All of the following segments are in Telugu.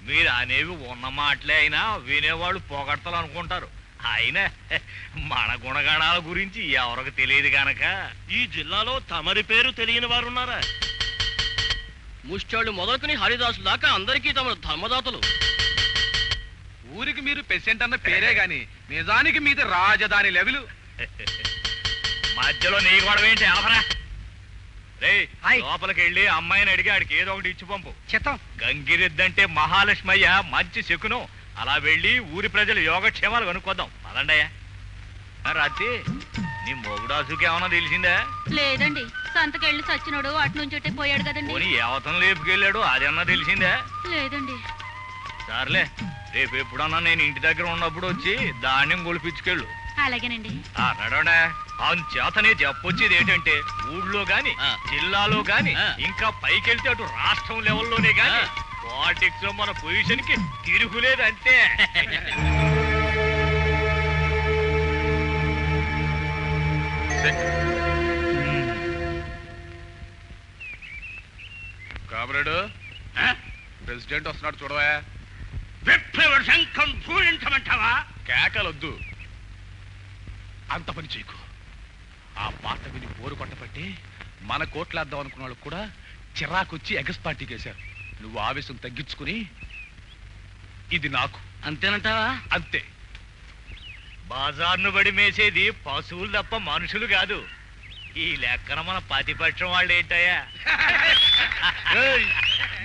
మీరు అనేవి ఉన్న మాటలే అయినా వినేవాళ్ళు పొగడతలు అనుకుంటారు. అయినా మన గుణగణాల గురించి ఎవరికి తెలియదు గనక. ఈ జిల్లాలో తమరి పేరు తెలియని వారున్నారా? ముష్టాళ్ళు మొదలుకుని హరిదాసు దాకా అందరికీ తమరు ధర్మదాతలు. ఊరికి మీరు పెసెంట్ అన్న పేరే గాని నిజానికి మీది రాజధాని లెవెలు. మధ్యలో నీ గొడవ ఏంటి? ఆపరా రే, లోపలికి వెళ్ళి అమ్మాయిని అడిగి ఆడికి ఏదో ఒకటి ఇచ్చి పంపు. గంగిరెద్దంటే మహాలక్ష్మయ్య, మంచి శకునం. అలా వెళ్ళి ఊరి ప్రజలు యోగక్షేమాలు కనుక్కోద్దాం. పదండయ్యా. రాత్రి నీ మొగుడాసుకి ఏమన్నా తెలిసిందా? లేదండి, సంతకెళ్ళి సచ్చినోడు అటు నుంచి పోయాడు కదండి. పోనీ యావతం లేపుకెళ్ళాడు, అదన్నా తెలిసిందా? లేదండి. సర్లే, రేపు ఎప్పుడన్నా నేను ఇంటి దగ్గర ఉన్నప్పుడు వచ్చి ధాన్యం గొలిపించుకెళ్ళు. అలాగేనండి. చేతనే చెప్పొచ్చేది ఏంటంటే, ఊళ్ళో గాని జిల్లాలో గాని ఇంకా పైకెళ్తే అటు రాష్ట్రం లెవెల్లోనే గాని పాలిటిక్స్ లో మన పొజిషన్ కి తిరుగులేదంటే. కాబరాడు ప్రెసిడెంట్ వస్తున్నాడు చూడవా. విప్లవ శంఖం పూరించమంటావా? కేకలొద్దు, అంత పని చేయకు. ఆ పాట విని బోరు కొట్టబట్టి మన కోట్లేద్దాం అనుకున్న వాళ్ళు కూడా చిరాకొచ్చి ఎగస్ పార్టీకి వేశారు. నువ్వు ఆవేశం తగ్గించుకుని ఇది నాకు అంతేనంటావా? అంతే. బాజార్ను బడి మేసేది పశువులు తప్ప మనుషులు కాదు. ఈ లెక్కన మన ప్రతిపక్షం వాళ్ళు ఏంటయ్యా?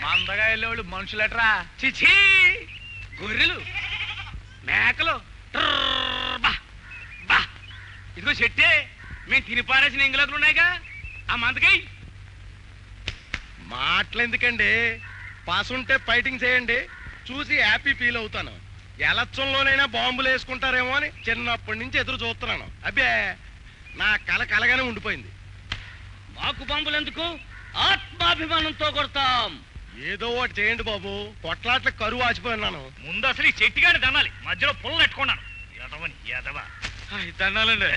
మందగా వెళ్ళేవాళ్ళు మనుషులట్రా. చిచి, గొర్రెలు, మేకలు. ఇదిగో చెట్టే, మేము తిని పారేసిన ఇంగ్లాకులు ఉన్నాయిగా, ఆ మందకై. మాటలు ఎందుకండి, పాస్ ఉంటే ఫైటింగ్ చేయండి, చూసి హ్యాపీ ఫీల్ అవుతాను. ఎలక్షన్లోనైనా బాంబులు వేసుకుంటారేమో అని చిన్నప్పటి నుంచి ఎదురు చూస్తున్నాను. అబ్బే, నా కల కలగానే ఉండిపోయింది. మాకు బాంబులు ఎందుకు? ఆత్మాభిమానంతో కొడతాం. ఏదో ఒకటి చేయండి బాబు, కొట్లాట్లకు కరువు ఆచిపోయినాను. ముందు అసలు ఈ చెట్టుగాని దన్నాలి, మధ్యలో పుల్ల నెట్టుకున్నాను. ఎదవని ఎదవా. దండాలండి.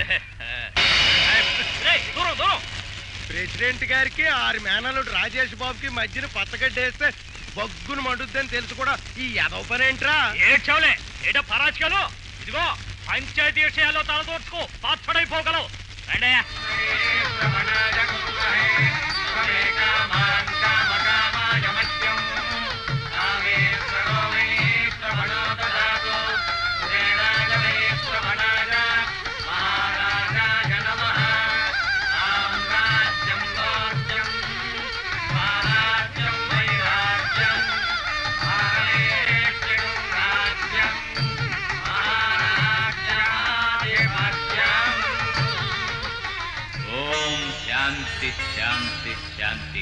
ప్రెసిడెంట్ గారికి 6 మేనల్లుడు రాజేష్ బాబుకి మధ్యన పచ్చగడ్డేస్తే బగ్గును మండుద్దని తెలుసు కూడా ఈ ఎదవ పని ఏంట్రా? ఏడ్చావులే, ఏటో పరాజకాలు. ఇదిగో పంచాయతీ విషయాల్లో తలదోర్చుకో, పాత్పడైపోగలవు. రండయ్యా. శాంతి శాంతి.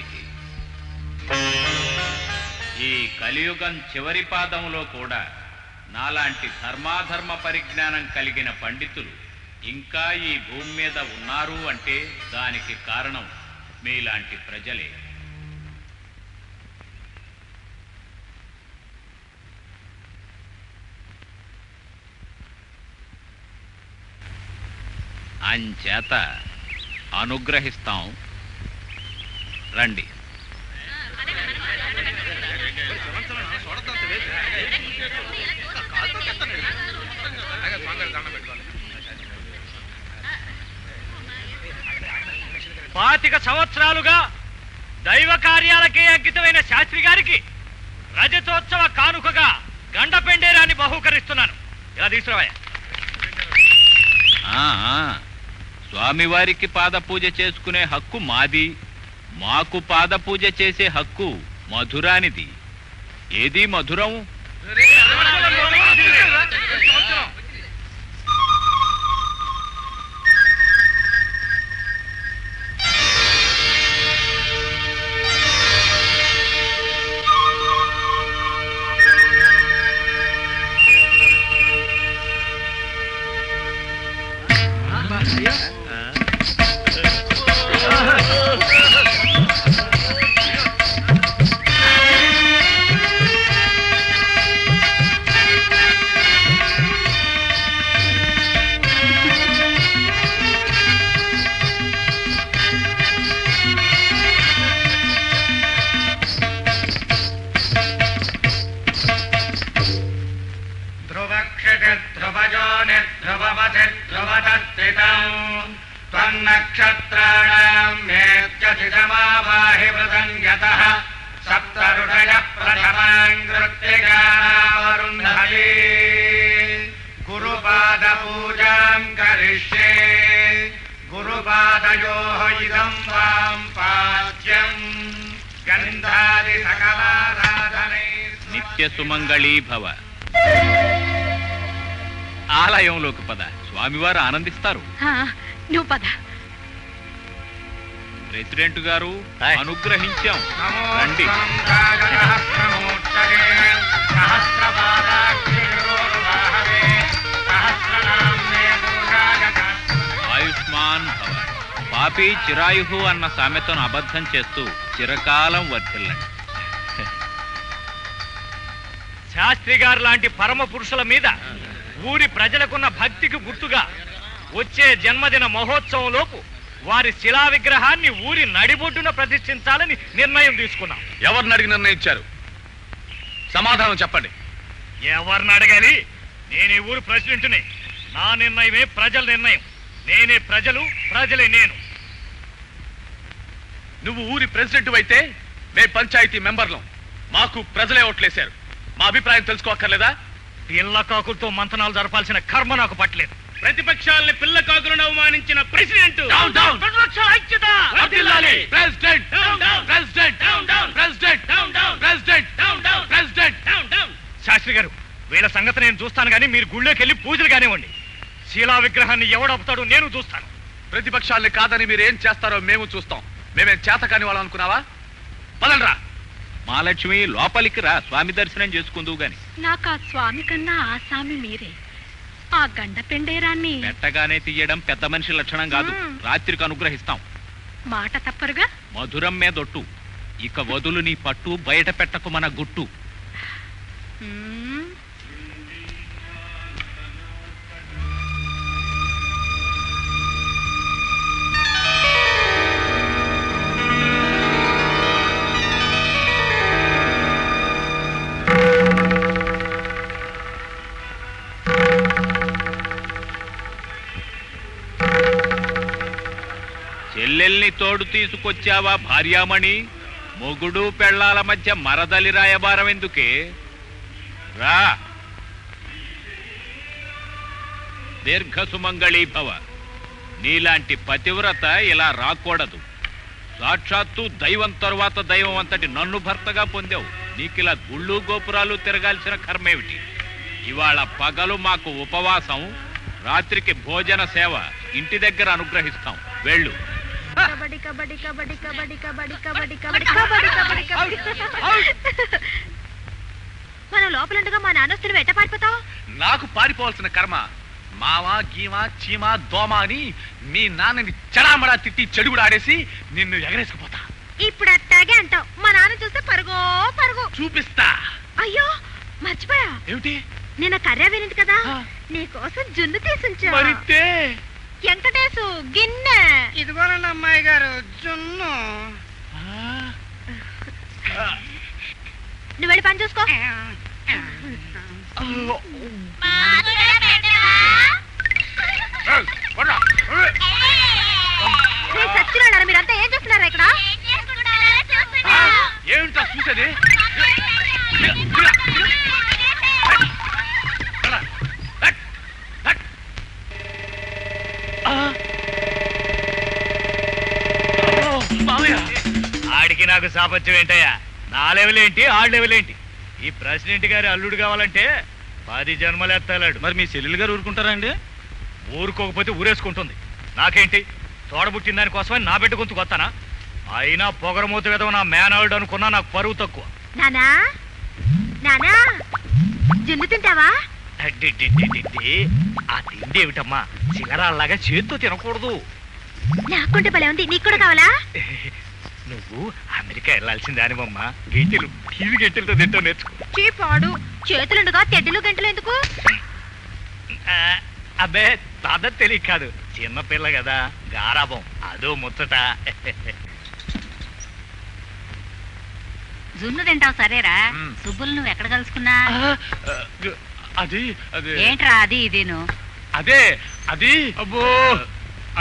ఈ కలియుగం చివరి పాదంలో కూడా నాలాంటి ధర్మాధర్మ పరిజ్ఞానం కలిగిన పండితులు ఇంకా ఈ భూమి మీద ఉన్నారు అంటే దానికి కారణం మీలాంటి ప్రజలే. అంచేత అనుగ్రహిస్తాం, రండి. పాతిక సంవత్సరాలుగా దైవ కార్యాలకే అంకితమైన శాస్త్రి గారికి రజతోత్సవ కానుకగా గండపెండేరాన్ని బహూకరిస్తున్నాను. ఇలా తీసుకురావయ్యా. స్వామివారికి పాదపూజ చేసుకునే హక్కు మాది, మాకు పాదపూజ చేసే హక్కు మధురానిది. ఏది మధురం? నక్షత్రాణం మేత్యధితమావాహి వృతంగతః సప్తరుషయ ప్రథమాం కృత్తికావరుంధయే గురుపాద పూజాం కరిష్యే గురుపాదయోః ఇదం వాం పాద్యం గంధాది సకలారాధనే. నిత్య సుమంగళీ భవ. ఆలయంలోకి పద, స్వామివారు ఆనందిస్తారు. నువ్వు పద. ప్రెసిడెంట్ గారు అనుగ్రహించాం, రండి. ఆయుష్మాన్ భవ. పాపి చిరాయుహు అన్న సామెతను అబద్ధం చేస్తూ చిరకాలం వర్ధిల్లండి. శాస్త్రి గారు లాంటి పరమ పురుషుల మీద ఊరి ప్రజలకున్న భక్తికి గుర్తుగా వచ్చే జన్మదిన మహోత్సవంలోపు వారి శిలా విగ్రహాన్ని ఊరి నడిబొడ్డున ప్రతిష్ఠించాలని నిర్ణయం తీసుకున్నాం. ఎవరిని అడిగి నిర్ణయించారు? సమాధానం చెప్పండి. ఎవరిని అడగాలి? నేనే ఊరు ప్రెసిడెంట్ని. నా నిర్ణయమే ప్రజల నిర్ణయం. నేనే ప్రజలు, ప్రజలే నేను. నువ్వు ఊరి ప్రెసిడెంట్ అయితే మే పంచాయతీ మెంబర్లం. మాకు ప్రజలే ఓట్లేశారు. మా అభిప్రాయం తెలుసుకోక్కర్లేదా? పిల్ల కాకులతో మంతనాలు జరపాల్సిన కర్మ నాకు పట్టలేదు. ప్రతిపక్షాలని పిల్ల కాకులను అవమానించిన ప్రెసిడెంట్ శాస్త్రి గారు, వీళ్ళ సంగతి నేను చూస్తాను కానీ మీరు గుళ్ళోకి వెళ్ళి పూజలు కానివ్వండి. శీలా విగ్రహాన్ని ఎవడపుతాడో నేను చూస్తాను. ప్రతిపక్షాలని కాదని మీరు ఏం చేస్తారో మేము చూస్తాం. మేమేం చేత కాని వాళ్ళం అనుకున్నావా? పదండ్రా. మహాలక్ష్మి, లోపలికి రా, స్వామి దర్శనం చేసుకుందువు గాని. నాకు ఆ స్వామి కన్నా ఆ స్వామి మీరే. ఆ గండ పెండేరాన్ని పెట్టగానే తీయడం పెద్ద మనిషి లక్షణం కాదు. రాత్రికి అనుగ్రహిస్తాం. మాట తప్పరుగా. మధురం మీదొట్టు. ఇక వదులు నీ పట్టు, బయట పెట్టకు మన గుట్టు. చెల్లెల్ని తోడు తీసుకొచ్చావా భార్యామణి? మొగుడు పెళ్ళాల మధ్య మరదలి రాయబారం ఎందుకే? రా. దీర్ఘ సుమంగళీ భవ. నీలాంటి పతివ్రత ఇలా రాకూడదు. సాక్షాత్తు దైవం తరువాత దైవం అంతటి నన్ను భర్తగా పొందావు. నీకిలా గుళ్ళు గోపురాలు తిరగాల్సిన కర్మేమిటి? ఇవాళ పగలు మాకు ఉపవాసం, రాత్రికి భోజన సేవ. ఇంటి దగ్గర అనుగ్రహిస్తాం. వెళ్ళు. కబడ్డీ కబడ్డీ కబడ్డీ కబడ్డీ కబడ్డీ కబడ్డీ కబడ్డీ కబడ్డీ కబడ్డీ కబడ్డీ. మనం లోపలుండగా మా నాన్నస్తులు వెంట పారిపోతావు. నాకు పారిపోవాల్సిన కర్మ. మావా గీవా చీమా దోమ అని మీ నాన్నని చెడామడా తిట్టి చెడుగుడు ఆడేసి నిన్ను ఎగరేసుకుపోతా. ఇప్పుడు అట్టాగే అంటావు. మా నాన్న చూస్తే పరుగో పరుగు. చూపిస్తా. అయ్యో మర్చిపోయా. ఏమిటి? నిన్న కర్ర వినింది కదా, ఆ. నీకోసం జున్ను తీసుంచా. మరితే వెంకటేశు గిన్నె. ఇదిగోనండి అమ్మాయి గారు జున్ను. నువ్వు వెళ్ళి పని చూసుకో. సచ్చినారా మీరంతా ఏం చేస్తున్నారా ఇక్కడ? ఏమిటా చూసేది? ఆడికి నాకు సాపత్యం ఏంటయ్యా? నా లెవెల్ ఏంటి, ఆడి లెవెల్ ఏంటి? ఈ ప్రెసిడెంట్ గారి అల్లుడు కావాలంటే 10 జన్మలు ఎత్తాలాడు. మరి మీ చెల్లెలు గారు ఊరుకుంటారా అండి? ఊరుకోకపోతే ఊరేసుకుంటుంది. నాకేంటి, తోడబుట్టిన దానికోసమని నా బిడ్డ గొంతు కొత్తనా? అయినా పొగరమూత విధవ నా మేనల్లుడు అనుకున్నా నాకు పరువు తక్కువ. నానా నానా జున్ను తింటావా? అడ్డిడ్డిడ్డిడ్డి. ఆ తిండి ఏమిటమ్మా? సిగరాల్లాగా చేత్తో తినకూడదు. నాకుంటే భలే ఉంది. నీకు కూడా కావాలా? నువ్వు అమెరికా వెళ్ళాల్సిన దానివమ్మా. గెంటెలు టీవీ గెంటెలతో తింటూ నేర్చుకో. చీపాడు చేతులుండగా తెడ్డులు గంటలు ఎందుకు? అబ్బే తాత తెలియక కాదు, చిన్నపిల్ల కదా, గారాబం అదో ముచ్చట. జున్ను తింటావు సరేరా. సుబ్బులు నువ్వు ఎక్కడ కలుసుకున్నా? అది అది ఏంట్రా అది ఇదేను? అదే అది అబ్బో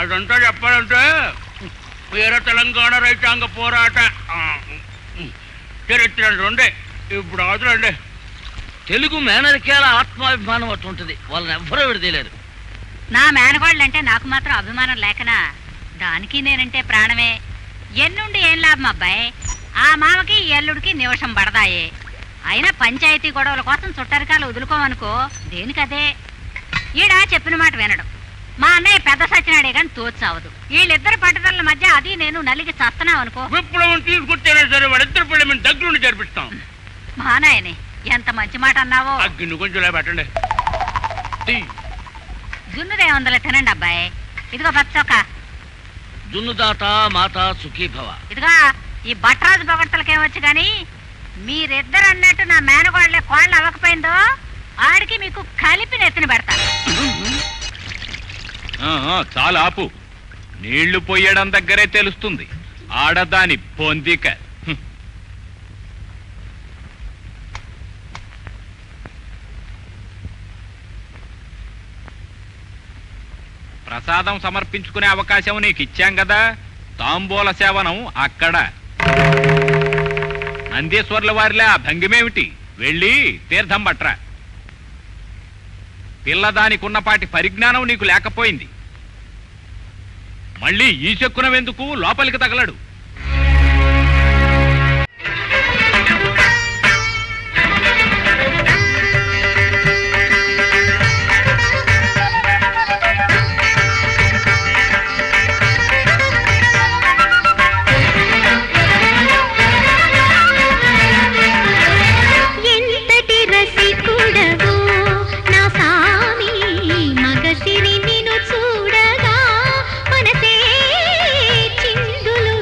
అదంతా చెప్పాలంటే వీర తెలంగాణ రైతాంగ పోరాట చరిత్ర రెండే. ఇప్పుడు అవసరండి. తెలుగు మేనరికేల ఆత్మాభిమానం అటు ఉంటుంది. వాళ్ళని ఎవ్వరూ విడదీయలేరు. నా మేనగోళ్ళంటే నాకు మాత్రం అభిమానం లేకనా? దానికి నేనంటే ప్రాణమే. ఎన్నుండి ఏం లాభం అబ్బాయి? ఆ మామకి ఎల్లుడికి నిమిషం పడదాయే. అయినా పంచాయతీ గొడవల కోసం చుట్టరికాలు వదులుకోమనుకో, దేనికదే. ఈడ చెప్పిన మాట వినడం. మా అన్నయ్య పెద్ద సచ్చినాడే గాని తోచావదు. వీళ్ళిద్దరు పట్టుదల మధ్య అది నేను నలిగి చస్తున్నావు అనుకో. విప్లవం తీసుకొచ్చేనా సరే వాడిద్దరు పిల్లలు మేము దగ్గరుండి జరిపిస్తాం. మా నాయనే ఎంత మంచి మాట అన్నావో. అగ్గిని కొంచెం పెట్టండి. జున్నుదే వందల తినండి అబ్బాయి. ఇదిగో బచ్చోక. దున్నుదాత మాత సుఖీభవ. ఇదిగా ఈ బట్రాజు బొగడ్తలకేమొచ్చు గాని మీరిద్దరు అన్నట్టు నా మేనగోళ్ళే కోళ్ళు అవ్వకపోయిందో ఆడికి మీకు కలిపి నెత్తిన పెడతా. చాలా ఆపు. నీళ్లు పొయ్యడం దగ్గరే తెలుస్తుంది ఆడదాని పొందిక. ప్రసాదం సమర్పించుకునే అవకాశం నీకు ఇచ్చాం కదా. తాంబూల సేవనం అక్కడ. నందీశ్వర్ల వారిలా ఆ భంగిమేమిటి? వెళ్ళి తీర్థం పట్రా. పిల్లదానికి ఉన్నపాటి పరిజ్ఞానం నీకు లేకపోయింది. మళ్ళీ ఈ చెక్కునవెందుకు? లోపలికి తగలడు. చూడగా మనసే చిందులు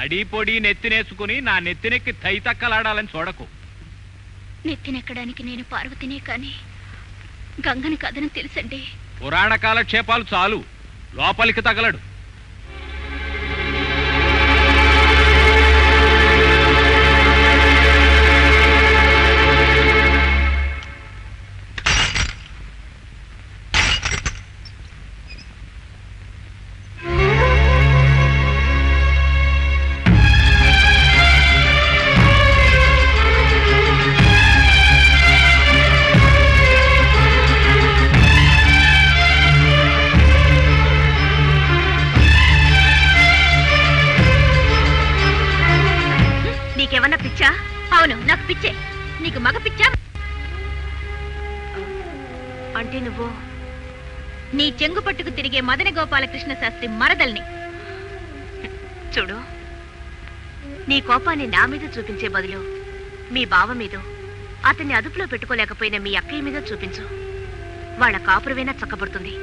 తడి పొడి నెత్తినేసుకుని నా నెత్తినెక్కి తైతక్కలాడాలని చూడకు. నెత్తినెక్కడానికి నేను పార్వతినే కాని గంగని కథను తెలుసండి. పురాణ కాలక్షేపాలు చాలు, లోపలికి తగలడు. నీకేమన్నా పిచ్చా? అవును, నాకు పిచ్చే. నీకు మగ పిచ్చా? అంటే నువ్వు నీ చెంగు పట్టుకు తిరిగే మదన గోపాలకృష్ణ శాస్త్రి మరదల్ని. చూడు, నీ కోపాన్ని నా మీద చూపించే బదులు మీ బావ మీద, అతన్ని అదుపులో పెట్టుకోలేకపోయిన మీ అక్కయ్య మీద చూపించు. వాళ్ళ కాపురమైనా చక్కబడుతుంది.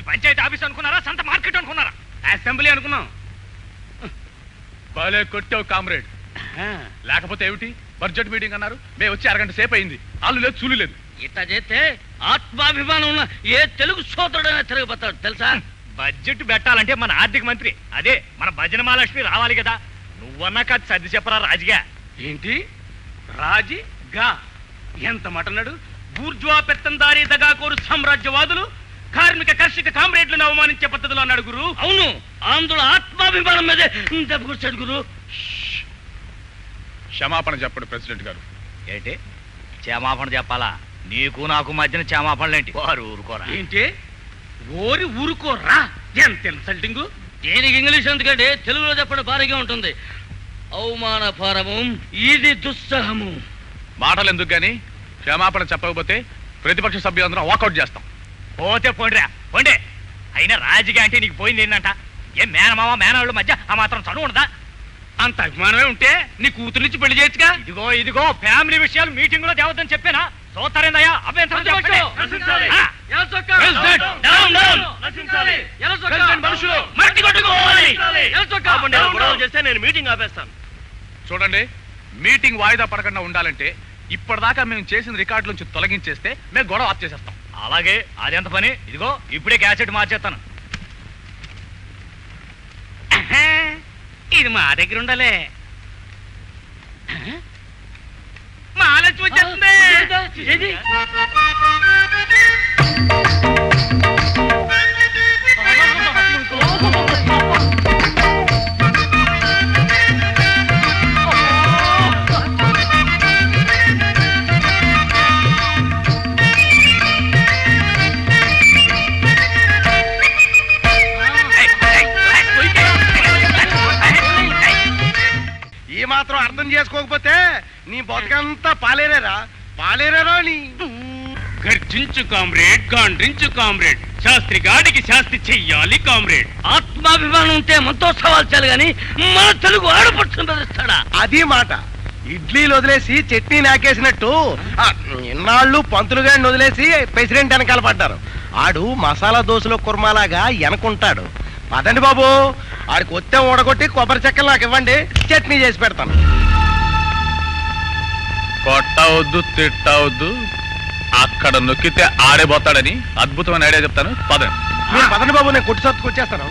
పంచాయతీ ఆఫీస్ అనుకున్నారా, సంత మార్కెట్ అనుకున్నారా? అసెంబ్లీ అనుకున్నాం. బాలే కొట్టావు కామ్రేడ్. లేకపోతే ఏమిటి, బడ్జెట్ మీటింగ్ అన్నారు, మేము వచ్చి అరగంట సేపు అయింది. ఆలు లేదు, చూలు లేదు. ఇట్లా చేస్తే ఆత్మాభిమానం ఉన్న ఏ తెలుగు సోదరుడైనా తిరగబోతాడు తెలుసా? బడ్జెట్ పెట్టాలంటే మన ఆర్థిక మంత్రి, అదే మన భజన మహాలక్ష్మి రావాలి కదా. నువ్వన్నా కాదు సర్ది చెప్పరా రాజుగా. ఏంటి రాజీ గా? ఎంత మాటన్నాడు? బూర్జువా పెత్తందారీ దగాకోరు సామ్రాజ్యవాదులు కార్మిక కర్షక కామ్రేడ్లను అవమానించే పద్ధతిలో అన్నాడు గురు. అవును, ఆంధ్రుల ఆత్మాభిమానం మీదే దెబ్బకొచ్చాడు గురు. క్షమాపణ చెప్పడు ప్రెసిడెంట్ గారు. ఏంటి క్షమాపణ చెప్పాలా? నీకు నాకు మధ్యన క్షమాపణలేంటి? వారు ఊరుకోరా. ఏంటి ఓరి ఊరుకోరా? ఎంత ఇన్సల్టింగ్. దేనికి ఇంగ్లీష్ ఎందుకంటే తెలుగులో చెప్పడం భారీగా ఉంటుంది. అవమానపారమం, ఇది దుస్సహము. మాటలు ఎందుకు గాని, క్షమాపణ చెప్పకపోతే ప్రతిపక్ష సభ్యులందరం వాకౌట్ చేస్తాం. పోతే పోండిరా పోండి. అయినా రాజుగా అంటే నీకు పోయింది ఏంటంట? ఏం మేనమామ మేనవాళ్ళ మధ్య ఆ మాత్రం చదువు ఉండదా? అంత అభిమానమే ఉంటే నీ కూతురు నుంచి పెళ్లి చేయొచ్చుగా. ఇదిగో ఫ్యామిలీ విషయాలు మీటింగ్ లో దేవద్దని చెప్పానా? సోతారేందయ్యా అభ్యంతరం చెప్పండి. ఆ. చేస్తే నేను మీటింగ్ ఆపేస్తాను. చూడండి, మీటింగ్ వాయిదా పడకుండా ఉండాలంటే ఇప్పటిదాకా మేము చేసిన రికార్డు నుంచి తొలగించేస్తే మేము గొడవ ఆఫ్ చేసేస్తాం. అలాగే, అదెంత పని? ఇదిగో ఇప్పుడే క్యాసెట్ మార్చేస్తాను. ఇది మా దగ్గర ఉండాలే. మా ఆలోచన వచ్చేస్తుంది. ఏది? ఈ మాత్రం అర్థం చేసుకోకపోతే నీ బతుకంతా పాలేరేరా నీ. గర్జించు కామ్రేడ్, గాండ్రించు కామ్రేడ్, శాస్త్రి గాడికి శాస్త్రి చెయ్యాలి కామ్రేడ్. ఆత్మాభిమానం ఉంటే మంతోత్సవాలు చాలు గాని మన తెలుగు ఆడపడుచుని బెదిరిస్తాడా? అది మాట. ఇడ్లీలు వదిలేసి చట్నీ నాకేసినట్టు ఇన్నాళ్ళు పంతులు గారిని వదిలేసి ప్రెసిడెంట్ వెనకాల పడ్డారు. ఆడు మసాలా దోశలో కుర్మాలాగా వెనకుంటాడు. పదండి బాబు, ఆడికి ఒత్తే ఊడగొట్టి కొబ్బరి చెక్కలు నాకు ఇవ్వండి, చట్నీ చేసి పెడతాను. కొట్టవద్దు, తిట్టవద్దు, అక్కడ నొక్కితే ఆడేపోతాడని అద్భుతమైన ఐడియా చెప్తాను. పదండి. మీరు పదండి బాబు, నేను కొట్టి సత్తుకు వచ్చేస్తాను.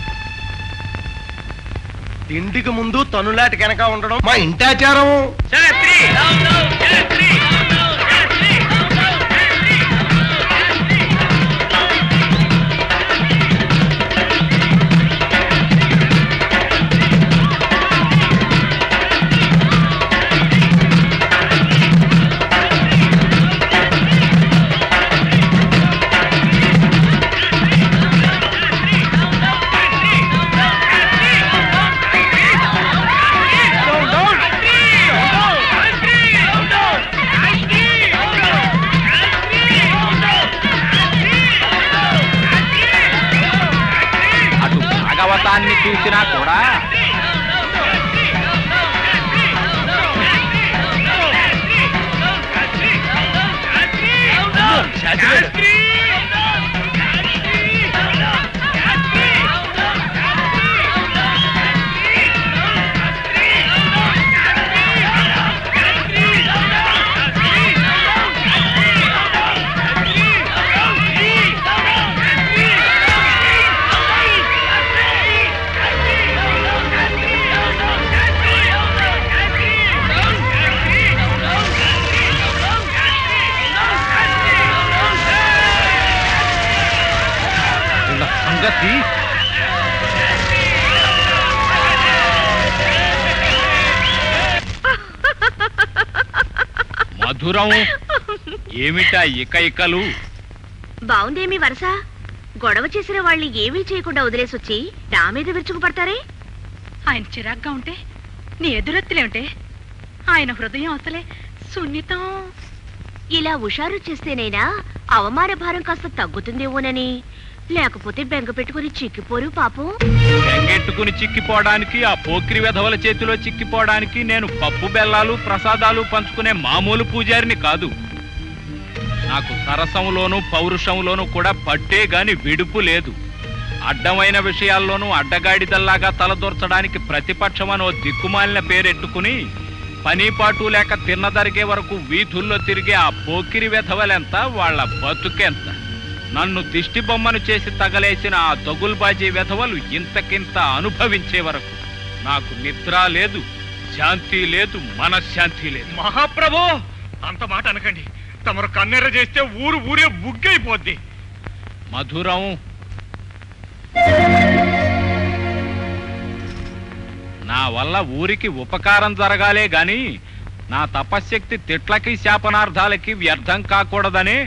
తిండికి ముందు తనులాటి వెనక ఉండడం మా ఇంటాచారం. శాస్త్రి శాస్త్రి కూడా ఇలా సంగతి మధురం ఏమిటా ఇకలు బాగుందేమి వరస గొడవ చేసిన వాళ్ళని ఏమీ చేయకుండా వదిలేసొచ్చి నా మీద విరుచుకుపడతారే? ఆయన చిరాగ్గా ఉంటే నీ ఎదురెత్తులేంటే ఆయన హృదయం అసలే సున్నితం. ఇలా హుషారు చేస్తేనైనా అవమాన భారం కాస్త తగ్గుతుందేమోనని, లేకపోతే బెంగ పెట్టుకుని చిక్కిపోరు పాపం. బెంగెట్టుకుని చిక్కిపోవడానికి, ఆ పోకిరి వెధవల చేతిలో చిక్కిపోవడానికి నేను పప్పు బెల్లాలు ప్రసాదాలు పంచుకునే మామూలు పూజారిని కాదు. నాకు సరసంలోనూ పౌరుషంలోనూ కూడా పట్టే గాని విడుపు లేదు. అడ్డమైన విషయాల్లోనూ అడ్డగాడిదల్లాగా తలదూర్చడానికి ప్రతిపక్షమనో దిక్కుమాలిన పేరెట్టుకుని పనీపాటు లేక తిన్నదరిగే వరకు వీధుల్లో తిరిగే ఆ పోకిరి వెధవలెంత, వాళ్ల బతుకెంత. నన్ను దిష్టి బొమ్మను చేసి తగలేసిన ఆ దగుల్బాజీ వెధవలు ఇంతకింత అనుభవించే వరకు నాకు నిద్ర లేదు, శాంతి లేదు, మనశ్శాంతి లేదు. మహాప్రభు, అంత మాట అనకండి. తమరు కన్నెర్ర చేస్తే ఊరే బుగ్గైపోద్ది. మధురం, నా వల్ల ఊరికి ఉపకారం జరగాలే గాని నా తపశ్శక్తి తిట్లకి శాపనార్థాలకి వ్యర్థం కాకూడదనే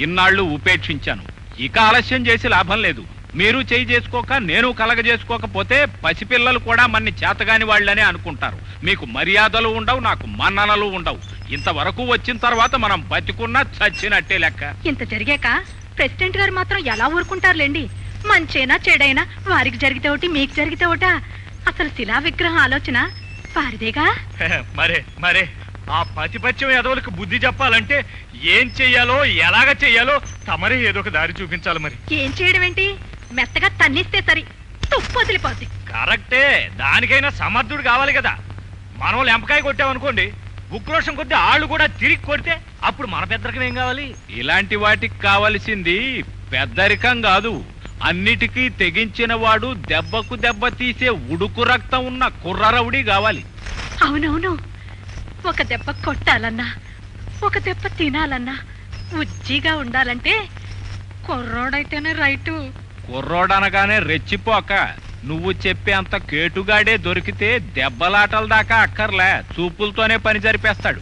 ఇన్నాళ్ళు ఉపేక్షించాను. ఇక ఆలస్యం చేసి లాభం లేదు. మీరు చేయి చేసుకోక నేను కలగజేసుకోకపోతే పసిపిల్లలు కూడా మన్ని చేతగాని వాళ్ళనే అనుకుంటారు. మీకు మర్యాదలు ఉండవు, నాకు మన్ననలు ఉండవు. ఇంతవరకు వచ్చిన తర్వాత మనం బతికున్నా చచ్చినట్టే లెక్క. ఇంత జరిగాక ప్రెసిడెంట్ గారు మాత్రం ఎలా ఊరుకుంటారులేండి. మంచైనా చెడైనా వారికి జరిగితే ఒకటి, మీకు జరిగితే ఒకటా? అసలు శిలా విగ్రహం ఆలోచన వారిదేగా. మరే ఆ పతిపత్యం ఎదవులకు బుద్ధి చెప్పాలంటే ఏం చెయ్యాలో ఎలాగ చెయ్యాలో తమరే ఏదో ఒక దారి చూపించాలి. మరి ఏం చేయడం ఏంటి? మెత్తగా తన్నిస్తే సరి, తుప్పు వదిలిపోద్ది. కరెక్టే, దానికైనా సమర్థుడు కావాలి కదా. మనం లెంపకాయ కొట్టామనుకోండి, ఉక్రోషం కొద్ది ఆళ్ళు కూడా తిరిగి కొడితే అప్పుడు మన పెద్దరికం ఏం కావాలి? ఇలాంటి వాటికి కావలసింది పెద్దరికం కాదు, అన్నిటికీ తెగించిన వాడు, దెబ్బకు దెబ్బ తీసే ఉడుకు రక్తం ఉన్న కుర్రరవుడి కావాలి. అవునవును, ఒక దెబ్బ కొట్టాలన్నా, ఒక దెబ్బ తినాలన్నా ఉజ్జిగా ఉండాలంటే కుర్రోడైతేనే రైటు. కుర్రోడనగానే రెచ్చిపోక, నువ్వు చెప్పే అంత కేటుగాడే దొరికితే దెబ్బలాటల దాకా అక్కర్లే, చూపులతోనే పని జరిపేస్తాడు.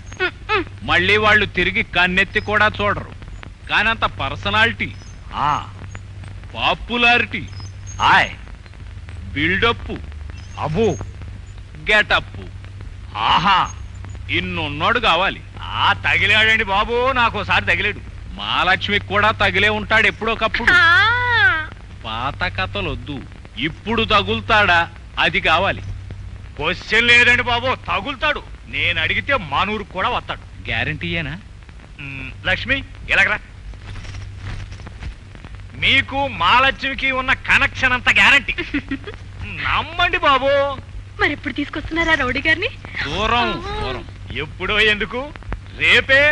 మళ్ళీ వాళ్ళు తిరిగి కన్నెత్తి కూడా చూడరు. కానంత పర్సనాలిటీ, పాపులారిటీ, బిల్డప్, అబ్బో, గెటప్, ఆహా, ఇన్నున్నాడు కావాలి. తగిలాడండి బాబు, నాకోసారి తగిలాడు. మహాలక్ష్మికి కూడా తగిలే ఉంటాడు ఎప్పుడోకప్పుడు. పాత కథలొద్దు, ఇప్పుడు తగులుతాడా అది కావాలి. క్వశ్చన్ లేదండి బాబు, తగులుతాడు. నేను అడిగితే మానూరు కూడా వస్తాడు. గ్యారంటీయేనా? లక్ష్మి, ఇలాగరా. మీకు మహాలక్ష్మికి ఉన్న కనెక్షన్ అంత గ్యారంటీ. నమ్మండి బాబు. మరి ఎప్పుడు తీసుకొస్తున్నారా రౌడీ గారిని? దూరం దూరం. ఎప్పుడో ఎందుకు, రేపే.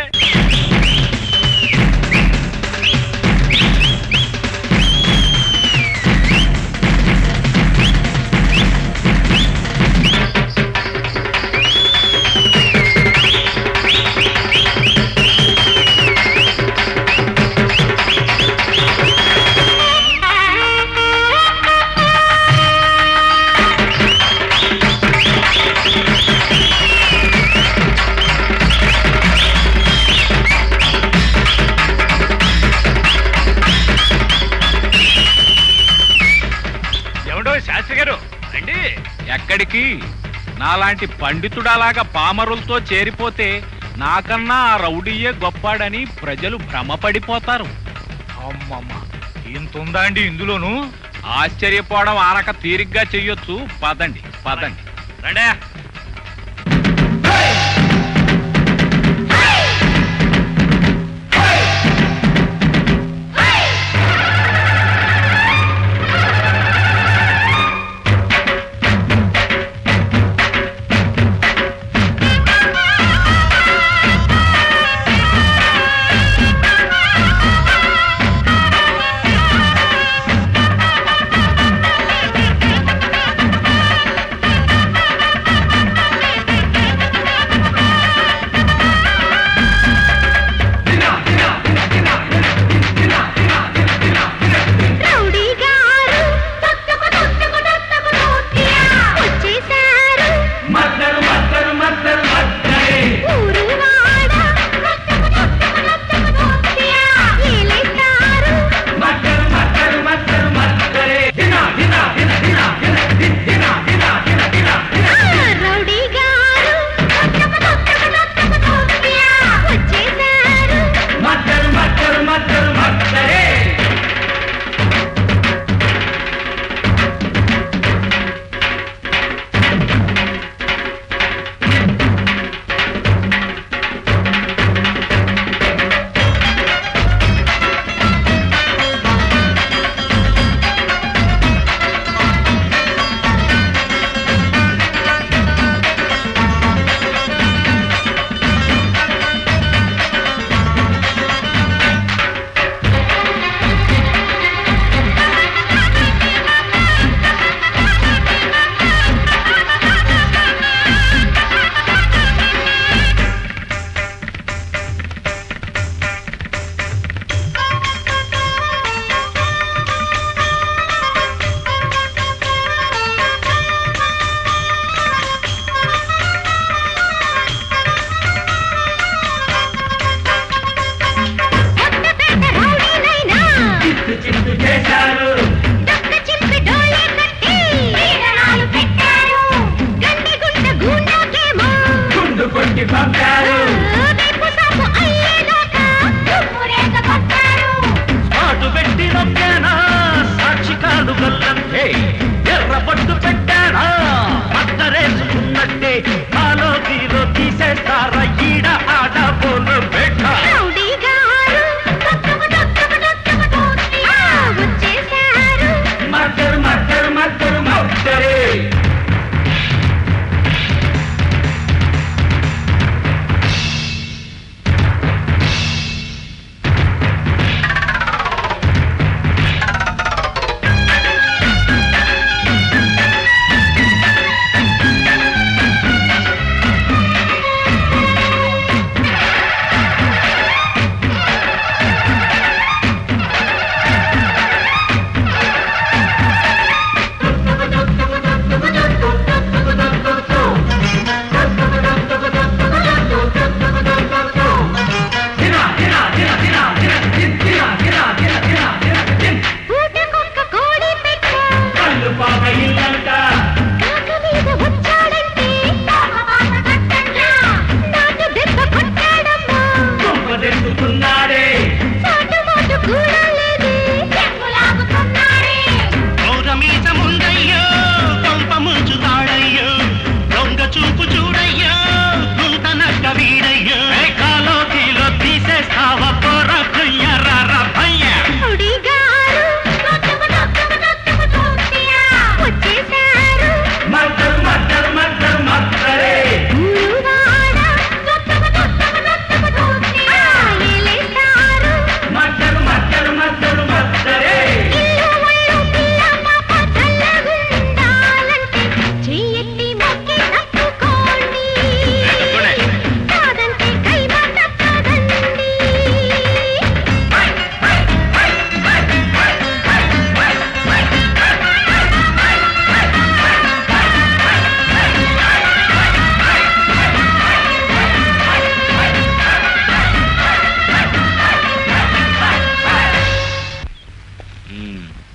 శాస్త్రి గారు రండి. ఎక్కడికి? నాలాంటి పండితుడలాగా పామరులతో చేరిపోతే నాకన్నా ఆ రౌడీయే గొప్పాడని ప్రజలు భ్రమపడిపోతారు. అమ్మమ్మ, ఇంతుందా అండి ఇందులోను? ఆశ్చర్యపోవడం ఆనక తీరిగ్గా చెయ్యొచ్చు. పదండి పదండి. రండే.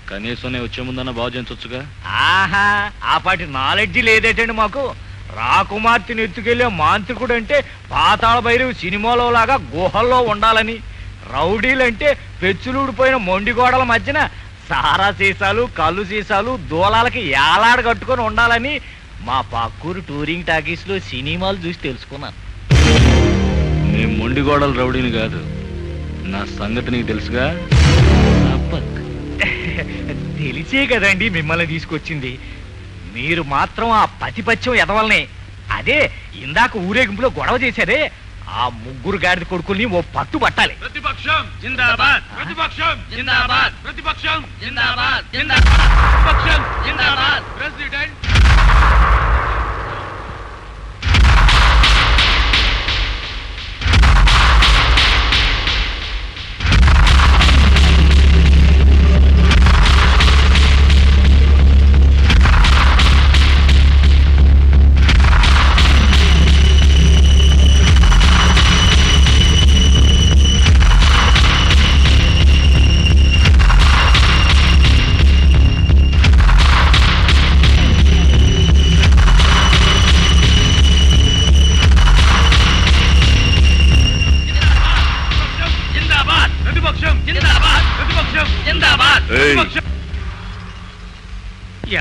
కనీసం నేను వచ్చే ముందన్న బాగు చేయించొచ్చుగా. ఆహా, ఆ పాటి నాలెడ్జి లేదేటండి మాకు. రాకుమార్తెని ఎత్తుకెళ్లే మాంత్రికుడు అంటే పాతాళ భైరవి సినిమాలో లాగా గుహల్లో ఉండాలని, రౌడీలంటే పెచ్చులూడిపోయిన మొండి గోడల మధ్యన సారా సీసాలు కళ్ళు సీసాలు దూలాలకి ఏలాడ కట్టుకొని ఉండాలని మా పక్కూరు టూరింగ్ టాకీస్ లో సినిమాలు చూసి తెలుసుకున్నాను. నేను మొండిగోడలు రౌడీని కాదు, నా సంగతి నీకు తెలుసుగా. తెలిసే కదండి మిమ్మల్ని తీసుకొచ్చింది. మీరు మాత్రం ఆ పతిపత్యం ఎదవల్నే, అదే ఇందాక ఊరేగింపులో గొడవ చేశారే ఆ ముగ్గురు గాడిద కొడుకుల్ని ఓ పట్టు పట్టాలి. ప్రతిపక్షం జిందాబాద్, ప్రతిపక్షం జిందాబాద్, ప్రతిపక్షం జిందాబాద్, ప్రతిపక్షం జిందాబాద్. ప్రెసిడెంట్.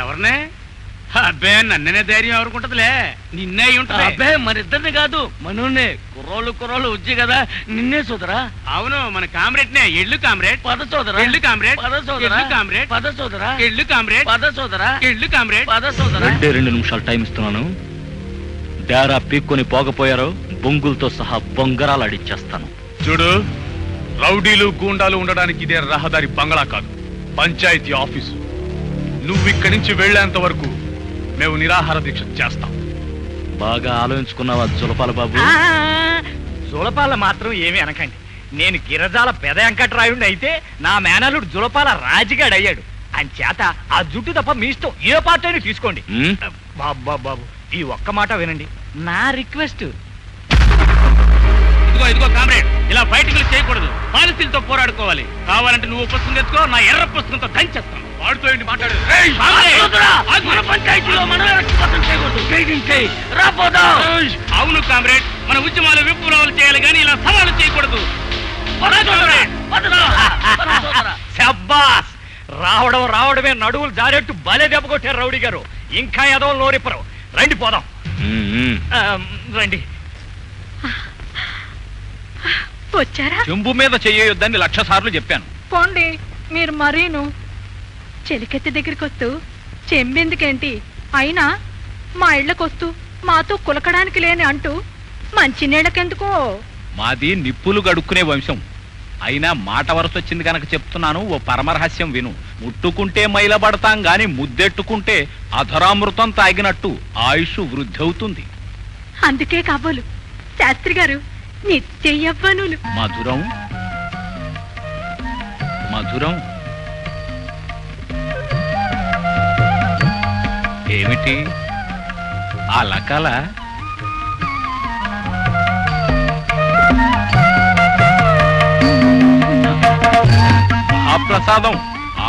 ఎవరినే? అబ్బే నన్ననే ధైర్యం ఎవరుకుంటదిలే, నిన్నే ఉంటుంది. అబ్బే మరిద్దరిని కాదు, మనోన్నే. కుర్రోళ్ళు ఉజ్జి కదా, నిన్నే సోదరా. అవును, మన కామ్రేడ్నే. ఎళ్ళు కామ్రేడ్, పద సోదరా. ఎళ్ళు కామ్రేడ్, పద సోదరా. ఎళ్ళు కామ్రేడ్, పద సోదరా. ఎళ్ళు కామ్రేడ్, పద సోదరా. ఎళ్ళు కామ్రేడ్. పద సోదరా. 2 నిమిషాలు టైం ఇస్తున్నాను. డేరా పీక్కొని పోకపోయారో బొంగులతో సహా బొంగరాలు అడిచేస్తాను. చూడు, రౌడీలు గూండాలు ఉండడానికి ఇదే రహదారి బంగళా కాదు, పంచాయతీ ఆఫీసు. నువ్వు ఇక్కడి నుంచి వెళ్లేంత వరకు మేము నిరాహార దీక్ష చేస్తాం. బాగా ఆలోచించుకున్నావా జులపాల బాబు? జులపాల మాత్రం ఏమీ అనకండి. నేను గిరజాల పెద వెంకట్రాయుడిని అయితే నా మేనలుడు జులపాల రాజుగాడు అయ్యాడు. అంచేత ఆ జుట్టు తప్ప మీ ఇష్టం ఏ పార్టీ అయినా తీసుకోండి. ఉమ్? బాబు ఈ ఒక్క మాట వినండి, నా రిక్వెస్ట్. ఇదిగో కామ్రేడ్, ఇలా ఫైటింగ్లు చేయకూడదు, పాలసీలతో పోరాడుకోవాలి. కావాలంటే నువ్వు పుస్తకం తెచ్చుకో, నా ఎర్ర పుస్తకంతో దంచేస్తాను. వాడుతో ఏంటి మాట్లాడు? మన పంచాయతీలో మనమే రక్షపత్రం చేయకూడదు. గైడింగ్ చేయి, రాపోదాం. అవును కామ్రేడ్, మన ఉద్యమాలు విప్లవాలు చేయాలి కానీ ఇలా సవాలు చేయకూడదు. పద సోదరా, పద సోదరా, పద సోదరా. శబ్బాస్! రావడమే నడువులు జారెట్టు భలే దెబ్బ కొట్టారు రౌడీ గారు. ఇంకా ఏదో నోరిప్పరు. రండి పోదాం. రండి. వచ్చారా? చెంబు మీద చెయ్యొద్దని 1,00,000 సార్లు చెప్పాను. పోండి, మీరు మరీను. చెలికెత్తి దగ్గరికి వస్తూ చెంబెందుకేంటి, అయినా మా ఇళ్ళకొస్తూ మాతో కులకడానికి లేని అంటూ మంచినీళ్ళకెందుకో. మాది నిప్పులు గడుక్కునే వంశం. అయినా మాట వరుస వచ్చింది కనుక చెప్తున్నాను, ఓ పరమరహస్యం విను. ముట్టుకుంటే మైలబడతాం గాని ముద్దెట్టుకుంటే అధరామృతం తాగినట్టు ఆయుష్ వృద్ధి అవుతుంది. అందుకే కాబోలు శాస్త్రి గారు నిత్య యవ్వనులు. మధురం మధురం ఏమిటి అలకల? మహాప్రసాదం.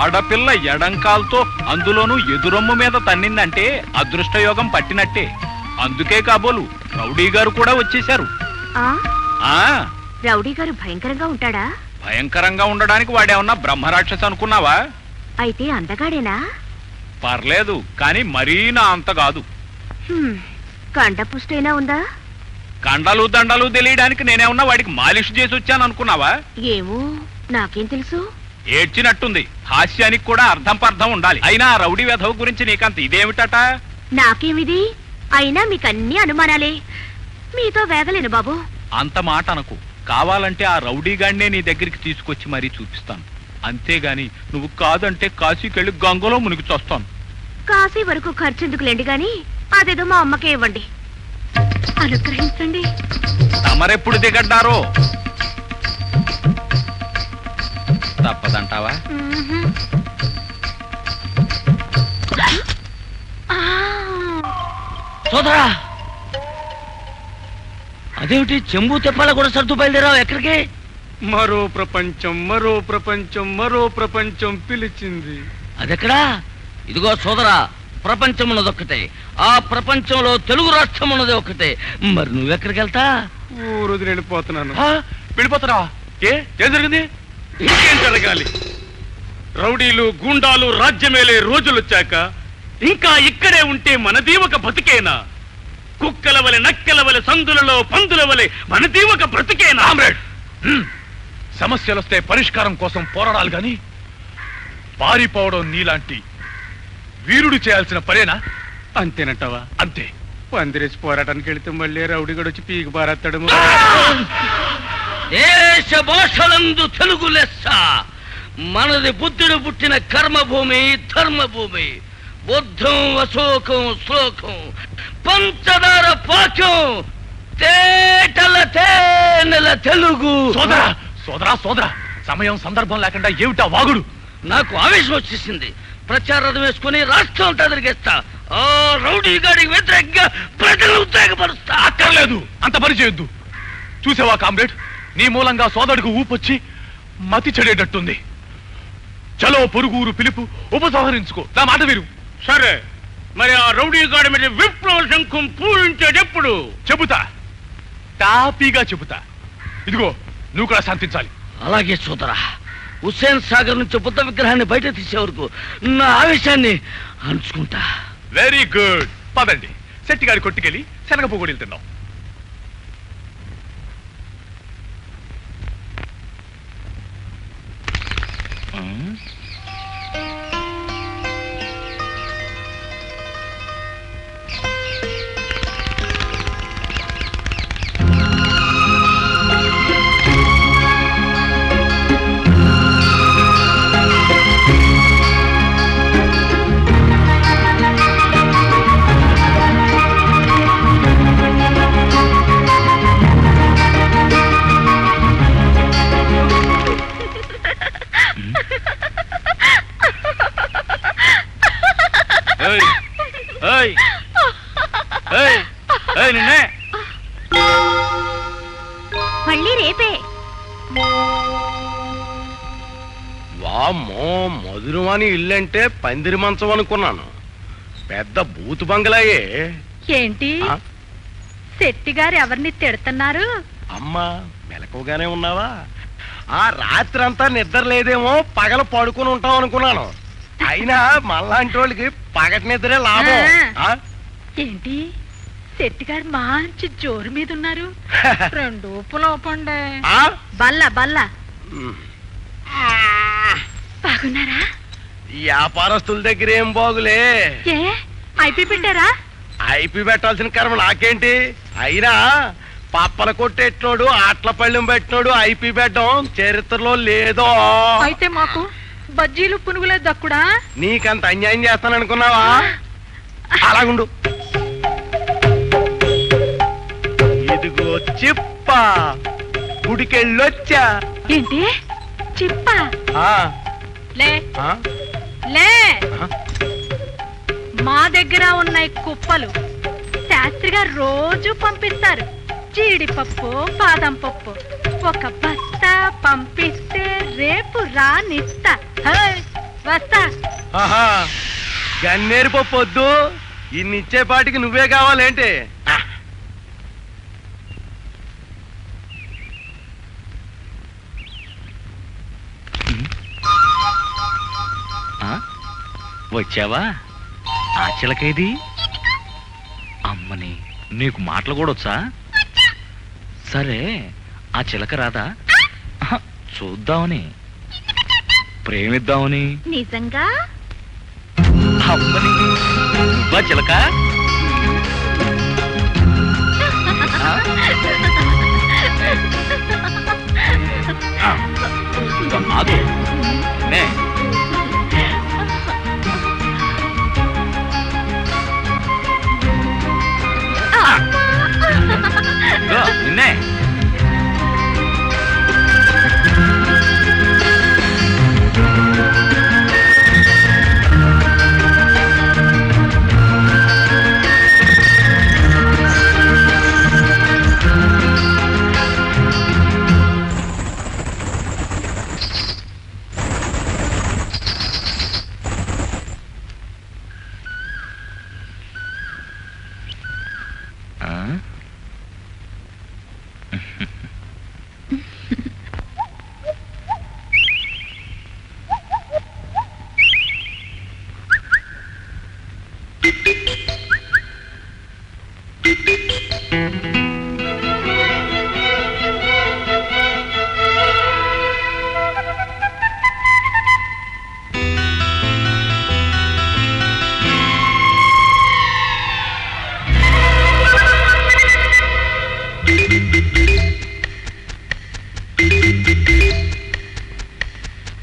ఆడపిల్ల ఎడంకాల్తో అందులోనూ ఎదురొమ్ము మీద తన్నిందంటే అదృష్టయోగం పట్టినట్టే. అందుకే కాబోలు రౌడీ గారు కూడా వచ్చేశారు. ఆ రౌడీ గారు భయంకరంగా ఉంటాడా? భయంకరంగా ఉండడానికి వాడేమన్నా బ్రహ్మరాక్షస అనుకున్నావా? అయితే అందగాడేనా? పర్లేదు, కానీ మరీ నా అంత కాదు. కండపుష్టైనా ఉందా? కండలు దండలు తెలియడానికి నేనేమన్నా వాడికి మాలిష్ చేసి వచ్చాను అనుకున్నావా? ఏమో, నాకేం తెలుసు. ఏడ్చినట్టుంది. హాస్యానికి కూడా అర్థం పర్థం ఉండాలి. అయినా ఆ రౌడీ వెధవ గురించి నీకంత ఇదేమిటట? నాకేమిది? అయినా మీకన్నీ అనుమానాలే. మీతో వేగలేను బాబు. అంత మాట అనకు. కావాలంటే ఆ రౌడీ గాడినే నీ దగ్గరికి తీసుకొచ్చి మరీ చూపిస్తాను. అంతేగాని నువ్వు కాదంటే కాశీకెళ్ళి గంగలో మునిగి చూస్తాను. కాశీ వరకు ఖర్చెందుకులేండి గాని అదేదో మా అమ్మకే ఇవ్వండి. అనుగ్రహించండి. తమరెప్పుడు దిగడ్డారో? తప్పదంటావా? సోదరా, అదేమిటి చెంబు తెప్పాల కూడా సర్దు బయలుదేరావు? ఎక్కడికి? మరో ప్రపంచం పిలిచింది. అదెక్కడా? ఇదిగో సోదరా, ప్రపంచం ఉన్నదొక్కటే. ఆ ప్రపంచంలో తెలుగు రాష్ట్రం ఉన్నది ఒక్కటే. మరి నువ్వెక్కడికి వెళ్తా? ఊరు వదిలి వెళ్ళిపోతున్నాను. వెళ్ళిపోతారా? ఏం జరిగింది? ఇంకేం జరగాలి? రౌడీలు గూండాలు రాజ్యమేలే రోజులొచ్చాక ఇంకా ఇక్కడే ఉంటే మనది ఒక బతికేనా? కుక్కల వలె నక్కల వలె సందులలో పందుల వలె మనది ఒక బ్రతికేనా? సమస్యలొస్తే పరిష్కారం కోసం పోరాడాలి గాని పారిపోవడం నీలాంటి వీరుడు చేయాల్సిన పనేనా? అంతేనంటావా? అంతే. పందిరేసి పోరాటానికి వెళితే మళ్ళీ రౌడీగడు వచ్చి పీకి పారేస్తాడు. దేశ భాషలందు తెలుగు లెస్స. మనది బుద్ధుడు పుట్టిన కర్మభూమి, ధర్మభూమి. బుద్ధం అశోకం శ్లోకం, పంచదార పాకం, తేటల తేనెల తెలుగు. సోదరా సోదరా సోదరా, సమయం సందర్భం లేకుండా ఏమిటా వాగుడు? నాకు ఆవేశం వచ్చేసింది. ప్రచారం వేసుకుని రాష్ట్రం అంతా తిరిగేస్తా. ఆ రౌడీ గాడికి వ్యతిరేకంగా ప్రజలు ఉద్రేకపరుస్తా. అక్కర్లేదు, అంత పని చేయొద్దు. చూసావా కామ్రేడ్, నీ మూలంగా సోదరుడికి ఊపొచ్చి మతి చెడేటట్టుంది. చలో పొరుగురు పిలుపు, ఉపసంహరించుకో. నా మాట వీరు. సరే, మరి ఆ రౌడీ గాడి మీద విప్లవ శంఖం పూరించేటప్పుడు చెబుతా, టాపీగా చెబుతా. ఇదిగో, నువ్వు కూడా శాంతించాలి. అలాగే సోదరా. హుస్సేన్ సాగర్ నుంచి బుద్ధ విగ్రహాన్ని బయట తీసే వరకు నా ఆవేశాన్ని అణుచుకుంటా. Very good. పదండి, శెట్టి గారి కొట్టుకెళ్ళి శనగ పొగోడీలు తిన్నాం. నిన్నే మళ్ళీ రేపే. వామ్మో, మధురవాణి ఇల్లంటే పందిరి మంచం అనుకున్నాను. పెద్ద బూతు బంగ్లాయే. ఏంటి శెట్టి గారు ఎవరిని తిడుతున్నారు? అమ్మా, మెలకుగానే ఉన్నావా? ఆ రాత్రి అంతా నిద్ర లేదేమో, పగల పడుకుని ఉంటాం అనుకున్నాను. అయినా మళ్ళాంటి వాళ్ళకి పగటి నిద్రే లాభం. ఏంటి శెట్టి గారు మంచి జోరు మీద ఉన్నారు. రెండు లోపండే. బల్ల బల్ల బాగున్నారా? వ్యాపారస్తుల దగ్గర ఏం బాగులే. ఏ ఐపీ పెట్టారా? ఐపీ పెట్టాల్సిన కర్మ నాకేంటి? అయినా పప్పల కొట్టేట్నోడు, ఆట్ల పళ్ళెం పెట్టినోడు ఐపీ పెట్టడం చరిత్రలో లేదో. అయితే మాకు బజ్జీలు పునుగులే దక్కుడా? నీకంత అన్యాయం చేస్తాననుకున్నావా? అలాగుండు. ఇదిగో చిప్ప, గుడికెళ్ళొచ్చా. ఏంటి చిప్ప? ఆ, లే ఆ, లే, ఆ. మా దగ్గర ఉన్నాయి కుప్పలు. శాస్త్రి గారు రోజు పంపిస్తారు. జీడిపప్పు, బాదం పప్పు. ఒక బస్తా పంపిస్తే రేపు రానిస్తా. వస్తా. ఆహా, గన్నేరు పప్పు వద్దు, ఇన్నిచ్చేపాటికి నువ్వే కావాలేంటి? వచ్చావా? ఆ చిలకేది? అమ్మని, నీకు మాటలు కూడా వచ్చా? సరే, ఆ చిలక రాదా? చూద్దామని, ప్రేమిద్దామని. నిజంగా? అమ్మని, బా చిలక. ఆగు. నే నిన్నే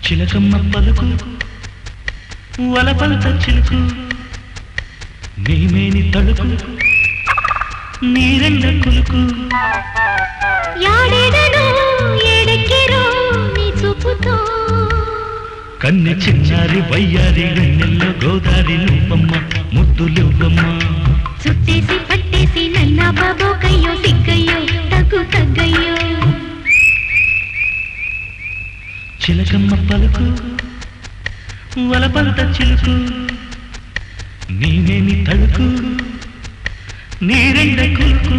చిలకమ్మ పలుకు వలపంత చిలుకు నీమేని తడుకు నీరెండ కులుకు కన్నె చిన్నారి వయ్యారి వెన్నెల్లో గోదారి నువ్వమ్మ ముద్దులువ్వమ్మ చుట్టేసి పట్టేసి నన్నా బాబో కయ్యో సిగ్గయ్యో తగ్గు తగ్గయ్యో చిలకమ్మ పలుకు వలపంత చిలుకు నీవేని తడుకు నీరెండ కులుకు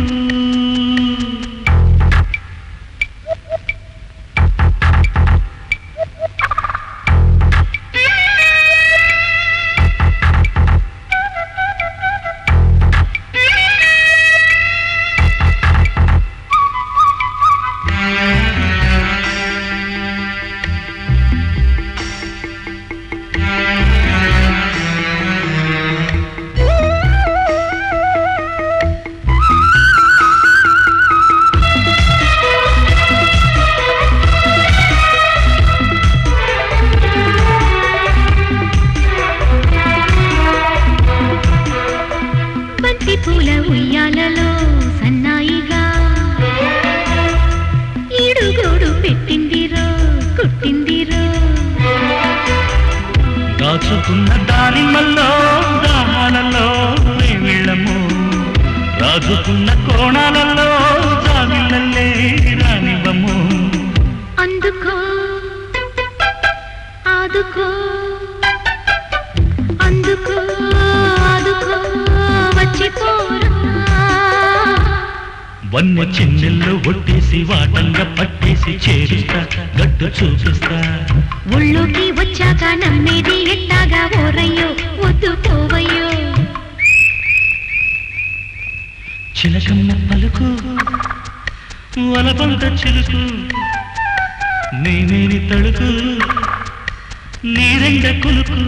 పూల ఉయ్యాలలో సన్నాయిగా ఈడుగోడు పెట్టిందిరో కుట్టిందిరో దాచుకున్న దానిమల్లో దాహాలలో వెళ్ళము రాజుకున్న కోణాలలో జావిళ్ళల్లే రానివ్వము అందుకో ఆదుకో అందుకో ఆదుకో వన్నె చిన్నెల్లో ఒట్టేసి వాటంగా పట్టేసి చేరుస్తా గట్టు చూపిస్తా ఒళ్ళోకి వచ్చాక నమ్మేది ఎట్టాగా ఓరయ్యో వద్దు పోవయ్యో చిలకమ్మ పలుకు వలపంత చిలుకు నేనేని తడుకు నీరెండ కులుకు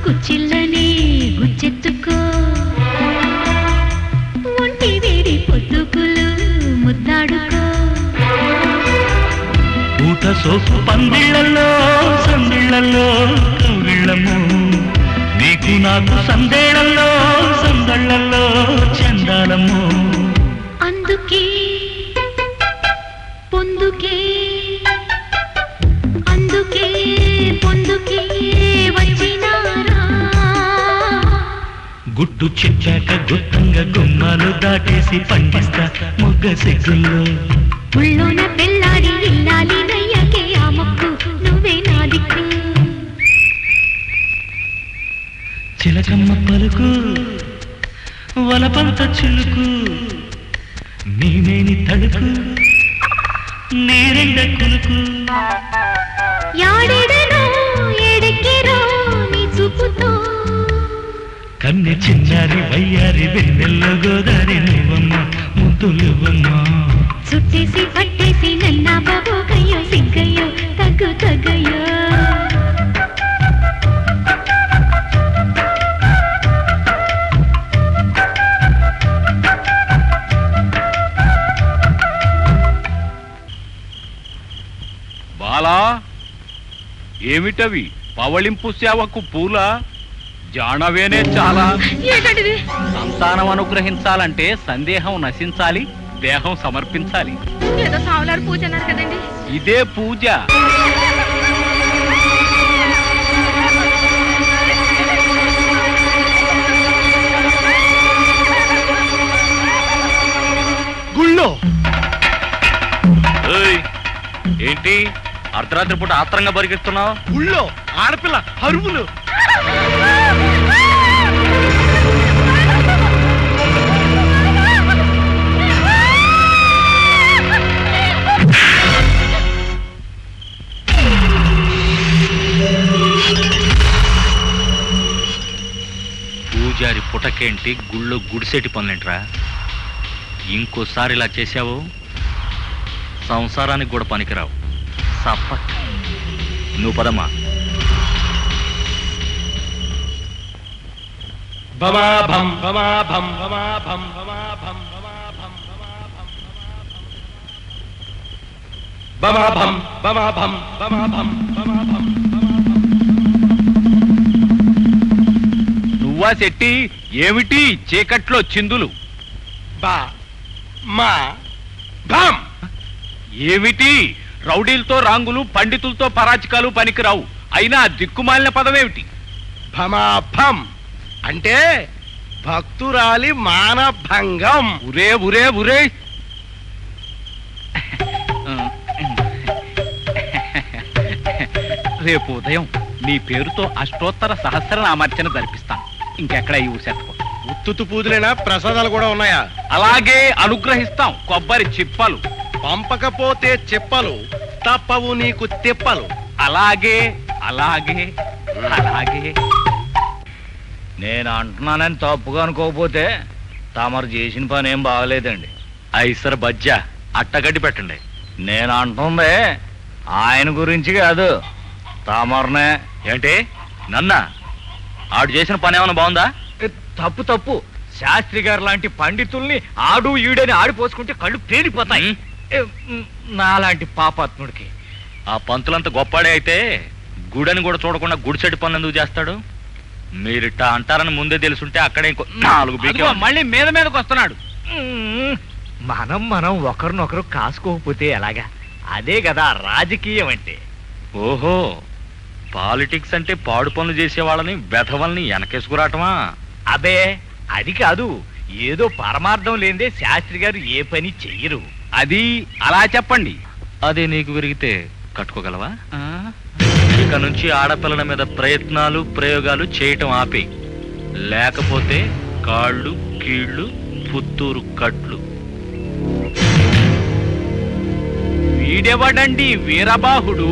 కుచ్చిళ్ళని గుచ్చెత్తుకో ఒంటి వేడి పొద్దుకులు ముద్దాడుకో ఊట సోపు పందిళ్ళల్లో సందిళ్ళల్లో కౌగిళ్ళము నీకు నాకు సందేళ్లలో సందళ్ళల్లో చందాలము అందుకే పొందుకే అందుకే పొందుకే గుట్టు చెప్పాక గుత్తంగా గుమ్మాలు దాటేసి పండిస్తా మొగ్గ సిగ్గుల్లో ఉళ్ళోన పెళ్ళాడి ఇల్లాలి నయ్యకే ఆ మొక్కు నువ్వే నా దిక్కు చిలకమ్మ పలుకు వలపంత చిలుకు నీవేని తడుకు నీరెండ కులుకు యాడెడనో ఎడెక్కిరో నీ చూపుతో కన్నె చిన్నారి వయ్యారి వెన్నెల్లో గోదారి నువ్వమ్మ ముద్దులువ్వమ్మ చుట్టేసి పట్టేసి నన్నా బాబో కయ్యో సిగ్గయ్యో తగ్గు తగ్గయ్యో బాలా ఏమిటవి పవళింపు సేవకు పూల జానవేనే చాలా సంతానం అనుగ్రహించాలంటే సందేహం నశించాలి దేహం సమర్పించాలి. ఏదో సావులారు పూజ అన్నారు కదండి. ఇదే పూజ. గుళ్ళో ఏయ్, ఏంటి అర్ధరాత్రి పూట ఆత్రంగా పరిగెత్తున్నావు? గుళ్ళో ఆడపిల్ల అరుపులు. పూజారి పుటకేంటి, గుళ్ళో గుడిసెటి పనులేంట్రా? ఇంకోసారి ఇలా చేశావు సంసారానికి కూడా పనికిరావు. సప్ప నువ్వు పదమ్మా. భమాభం భమాభం భమాభం భమాభం భమాభం భమాభం భమాభం భమాభం భమాభం. నువ్వా శెట్టి? ఏమిటి చీకట్లో చిందులు? బా మా భం. ఏమిటి రౌడీలతో రాంగులు, పండితులతో పరాచికాలు పనికిరావు. అయినా దిక్కుమాలిన పదమేమిటి? భమాభం అంటే భక్తురాలి మానభంగం. ఉరే ఉరే ఉరే. రేపు ఉదయం నీ పేరుతో అష్టోత్తర సహస్రనామార్చన జరిపిస్తాను. ఇంకెక్కడ ఈ ఊసెత్తుకో. ఉత్తుతు పూజలైనా ప్రసాదాలు కూడా ఉన్నాయా? అలాగే అనుగ్రహిస్తాం. కొబ్బరి చిప్పలు పంపకపోతే చెప్పలు తప్పవు నీకు తిప్పలు. అలాగే అలాగే అలాగే. నేను అంటున్నానని తప్పుగా అనుకోకపోతే తమరు చేసిన పని ఏం బాగలేదండి. ఐసర్ బజ్జా అట్టగడ్డి పెట్టండి. నేను అంటుంది ఆయన గురించి కాదు, తమర్నే. ఏంటి నన్నా? ఆడు చేసిన పని ఏమైనా బాగుందా? తప్పు తప్పు. శాస్త్రి గారు లాంటి పండితుల్ని ఆడు ఈడని ఆడిపోసుకుంటే కళ్ళు పేలిపోతాయి. నాలాంటి పాపాత్ముడికి. ఆ పంతులంత గొప్పాడే అయితే గుడని కూడా చూడకుండా గుడిసెటి పనులు ఎందుకు చేస్తాడు? మీరిట్టా అంటారని ముందే తెలుసుంటే అక్కడే ఇంకో 4 బీకే. మళ్ళీ మీద మీదకి వస్తున్నాడు. మనం ఒకరినొకరు కాసుకోకపోతే ఎలాగా? అదే కదా రాజకీయం అంటే. ఓహో, పాలిటిక్స్ అంటే పాడు పనులు చేసే వాళ్ళని వెధవల్ని వెనకేసుకురావటమా? అబే అది కాదు. ఏదో పరమార్థం లేదే శాస్త్రి గారు ఏ పని చెయ్యరు. అది అలా చెప్పండి. అదే నీకు విరిగితే కట్టుకోగలవా? ఇక నుంచి ఆడపిల్లల మీద ప్రయత్నాలు ప్రయోగాలు చేయటం ఆపే, లేకపోతే కాళ్ళు కీళ్ళు పుత్తూరు కట్లు. వీడెవడండి వీరబాహుడు?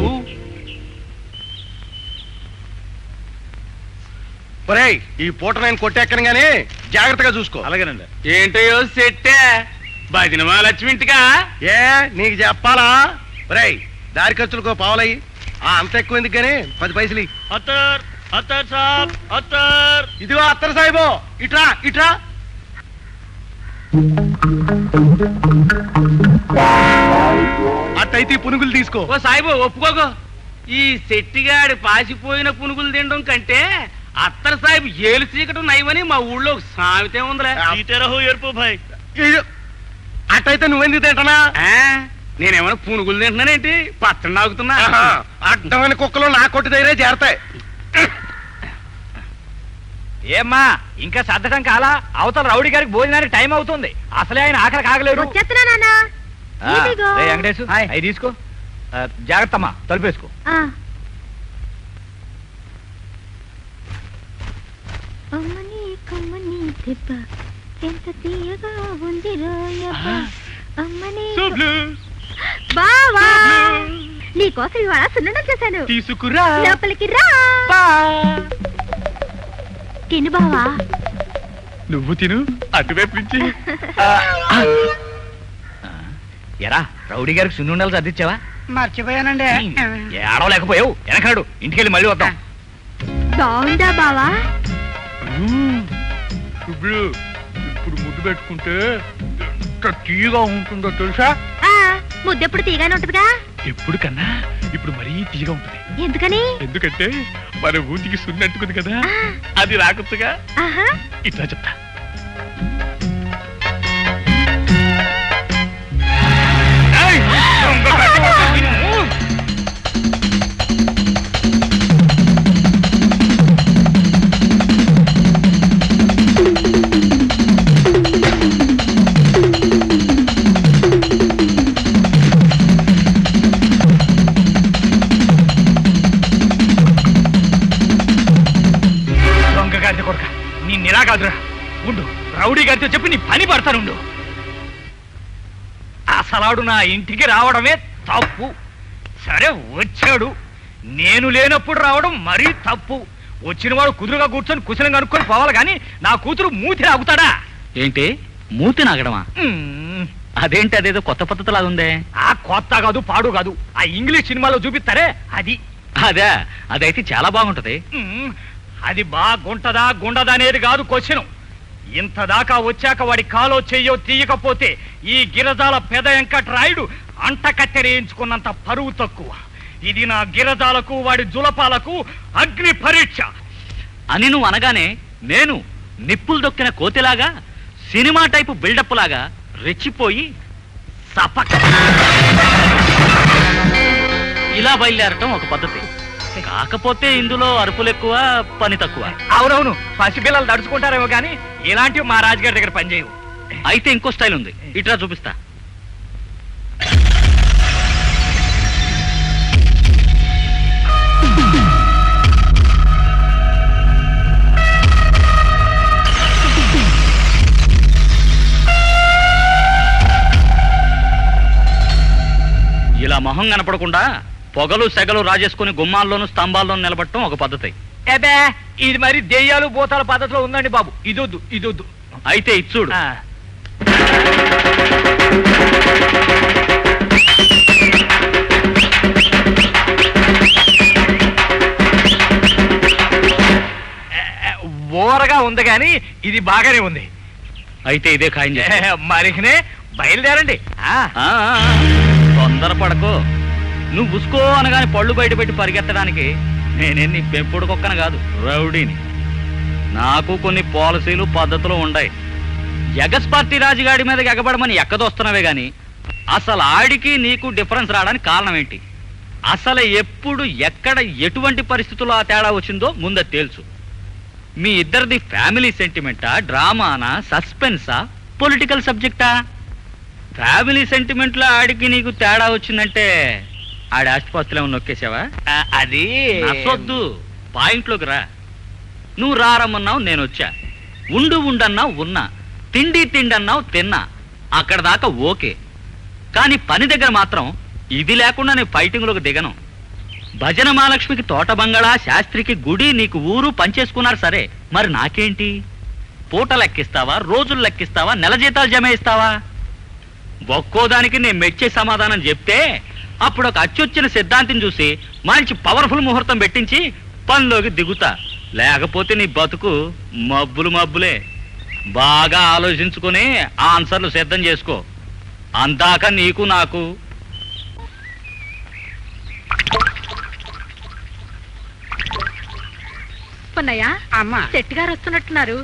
ఒరేయ్, ఈ పూట నేను కొట్టెక్కను గానీ జాగ్రత్తగా చూసుకో. అలాగేనండి. ఏంటో సెట్టే భజన లక్ష్మింటిగా. ఏ నీకు చెప్పాలా? ఒరేయ్, దారి ఖర్చులకు పావులయ్యి. అంత ఎక్కువ ఎందుకు గానీ 10 పైసలు ఇయ్యి. ఇదిగో అత్తర్ సాహిబు, ఇట్రా ఇట్రా. అట్టయితే ఈ పునుగులు తీసుకో. ఓ సాయిబు ఒప్పుకోకు. ఈ శెట్టిగాడి పాసిపోయిన పునుగులు తినడం కంటే అత్తర సాహిబ్ ఏలు చీకటం నయమని మా ఊళ్ళో సామెతే ఉందిలే. ఇది- అట్టయితే నువ్వెందుకు తింటనా? నేనేమైనా పునుగులు తింటున్నానేంటి? పచ్చడి నాగుతున్నా. అడ్డమైన కుక్కలు నా కొట్టి దగ్గరే చేరతాయి. ఏమ్మా ఇంకా సర్దటం కాలా? అవతల రౌడీ గారికి భోజనానికి టైం అవుతుంది. అసలే ఆయన ఆకలి కాగలేరు. వచ్చేస్తున్నా నాన్న. ఇదిగో. వెంకటేశ్ అవి తీసుకో. జాగ్రత్తమ్మా, తలుపేసుకో. అమ్మని కమ్మని దెబ్బ ఎంత తీయగా ఉంది రోయబ్బ. అమ్మని బావా, నీకోసం ఇవాళ సున్నుండలు చేశాను. తీసుకురా. లోపలికి రా. తిను బావా. నువ్వు తిను, అటువైపు నుంచి. ఎరా రౌడీ గారికి సున్నుండలు సర్దిచ్చావా? మర్చిపోయానండి. ఏడవలేకపోయావు. వెనకాడు, ఇంటికెళ్ళి మళ్ళీ వద్దాం. బాగుందా బావా? ఇప్పుడు ముద్దు పెట్టుకుంటే ఎంత తీయగా ఉంటుందో తెలుసా? ముద్దెప్పుడు తీగానే ఉంటదిగా. ఎప్పుడు కన్నా ఇప్పుడు మరీ తీయగా ఉంటుంది. ఎందుకని? ఎందుకంటే మన ఊరికి సున్నంటుకుంది కదా, అది రాకొచ్చుగా. ఆహా. ఇట్లా చెప్తా. చెప్పి నీ పని పడతానుండు. అసలాడు నా ఇంటికి రావడమే తప్పు. సరే వచ్చాడు, నేను లేనప్పుడు రావడం మరీ తప్పు. వచ్చినవాడు కుదురుగా కూర్చొని కుశలం కనుక్కొని పోవాలి కానీ నా కూతురు మూతి ఆగుతాడా? ఏంటి మూతి నాగడమా? అదేంటి, అదేదో కొత్త పద్ధతిలాగా ఉందే. ఆ కొత్త కాదు పాడు కాదు, ఆ ఇంగ్లీష్ సినిమాలో చూపిస్తారే అది. అదే, అదైతే చాలా బాగుంటది. అది బాగుంటదా గుండదా అనేది కాదు క్వశ్చన్. ఇంతదాకా వచ్చాక వాడి కాలో చెయ్యో తీయకపోతే ఈ గిరజాల పెద వెంకట్రాయుడు అంట కత్తెరేయించుకున్నంత పరువు తక్కువ. ఇది నా గిరజాలకు వాడి జులపాలకు అగ్ని పరీక్ష అని నువ్వు అనగానే నేను నిప్పులు దొక్కిన కోతిలాగా సినిమా టైపు బిల్డప్ లాగా రెచ్చిపోయి సపక ఇలా బయలుదేరటం ఒక పద్ధతి. కాకపోతే ఇందులో అరుపులు ఎక్కువ, పని తక్కువ. అవునవును, పసిపిల్లలు దడుచుకుంటారేమో కానీ ఇలాంటివి మా రాజుగారి దగ్గర పనిచేయవు. అయితే ఇంకో స్టైల్ ఉంది, ఇట్లా చూపిస్తా. ఇలా మొహం కనపడకుండా పొగలు సెగలు రాజేసుకుని గుమ్మాల్లోనూ స్తంభాల్లోనూ నిలబడటం ఒక పద్ధతి. ఏబే, ఇది మరి దెయ్యాలు భూతాల పద్ధతిలో ఉందండి బాబు. ఇదొద్దు ఇదొద్దు. అయితే ఇచ్చుడు. ఓరగా ఉంది కానీ ఇది బాగానే ఉంది. అయితే ఇదే ఖాయం చేస్తా. మరికనే బయలుదేరండి. తొందరపడకో. నువ్వు ఉసుకో అనగానే పళ్ళు బయట పెట్టి పరిగెత్తడానికి నేనేం నీ పెంపుడు కుక్కను కాదు, రౌడీని. నాకు కొన్ని పాలసీలు పద్ధతులు ఉన్నాయి. ఎగస్ పార్టీ రాజుగాడి మీద ఎగబడమని ఎక్కదొస్తున్నావే గాని అసలు ఆడికి నీకు డిఫరెన్స్ రావడానికి కారణం ఏంటి? అసలు ఎప్పుడు ఎక్కడ ఎటువంటి పరిస్థితుల్లో ఆ తేడా వచ్చిందో ముందే తేల్చు. మీ ఇద్దరిది ఫ్యామిలీ సెంటిమెంటా, డ్రామానా, సస్పెన్సా, పొలిటికల్ సబ్జెక్టా? ఫ్యామిలీ సెంటిమెంట్లో ఆడికి నీకు తేడా వచ్చిందంటే ఆడి ఆస్తిపాస్తులు ఏమన్నా నొక్కేసావా? అది నచ్చొద్దు, పాయింట్లోకి రా. నువ్వు రారమ్మన్నావు, నేను వచ్చా. ఉండు ఉండన్నావు, ఉన్నా. తిండి తిండన్నావు, తిన్నా. అక్కడ దాకా ఓకే. కానీ పని దగ్గర మాత్రం ఇది లేకుండా నేను ఫైటింగ్లోకి దిగను. భజన మహాలక్ష్మికి తోట బంగళా, శాస్త్రికి గుడి, నీకు ఊరు పనిచేసుకున్నారు సరే, మరి నాకేంటి? పూట లెక్కిస్తావా, రోజులు లెక్కిస్తావా, నెల జీతాలు జమ ఇస్తావా? ఒక్కోదానికి నేను మెచ్చే సమాధానం చెప్తే అప్పుడు ఒక అచ్చొచ్చిన సిద్ధాంతిని చూసి మంచి పవర్ఫుల్ ముహూర్తం పెట్టించి పనిలోకి దిగుతా. లేకపోతే నీ బతుకు మబ్బులు మబ్బులే. బాగా ఆలోచించుకుని ఆన్సర్లు సిద్ధం చేసుకో. అందాక నీకు నాకు. పొన్నయ్య, అమ్మా శెట్టి గారు వస్తున్నట్టున్నారు.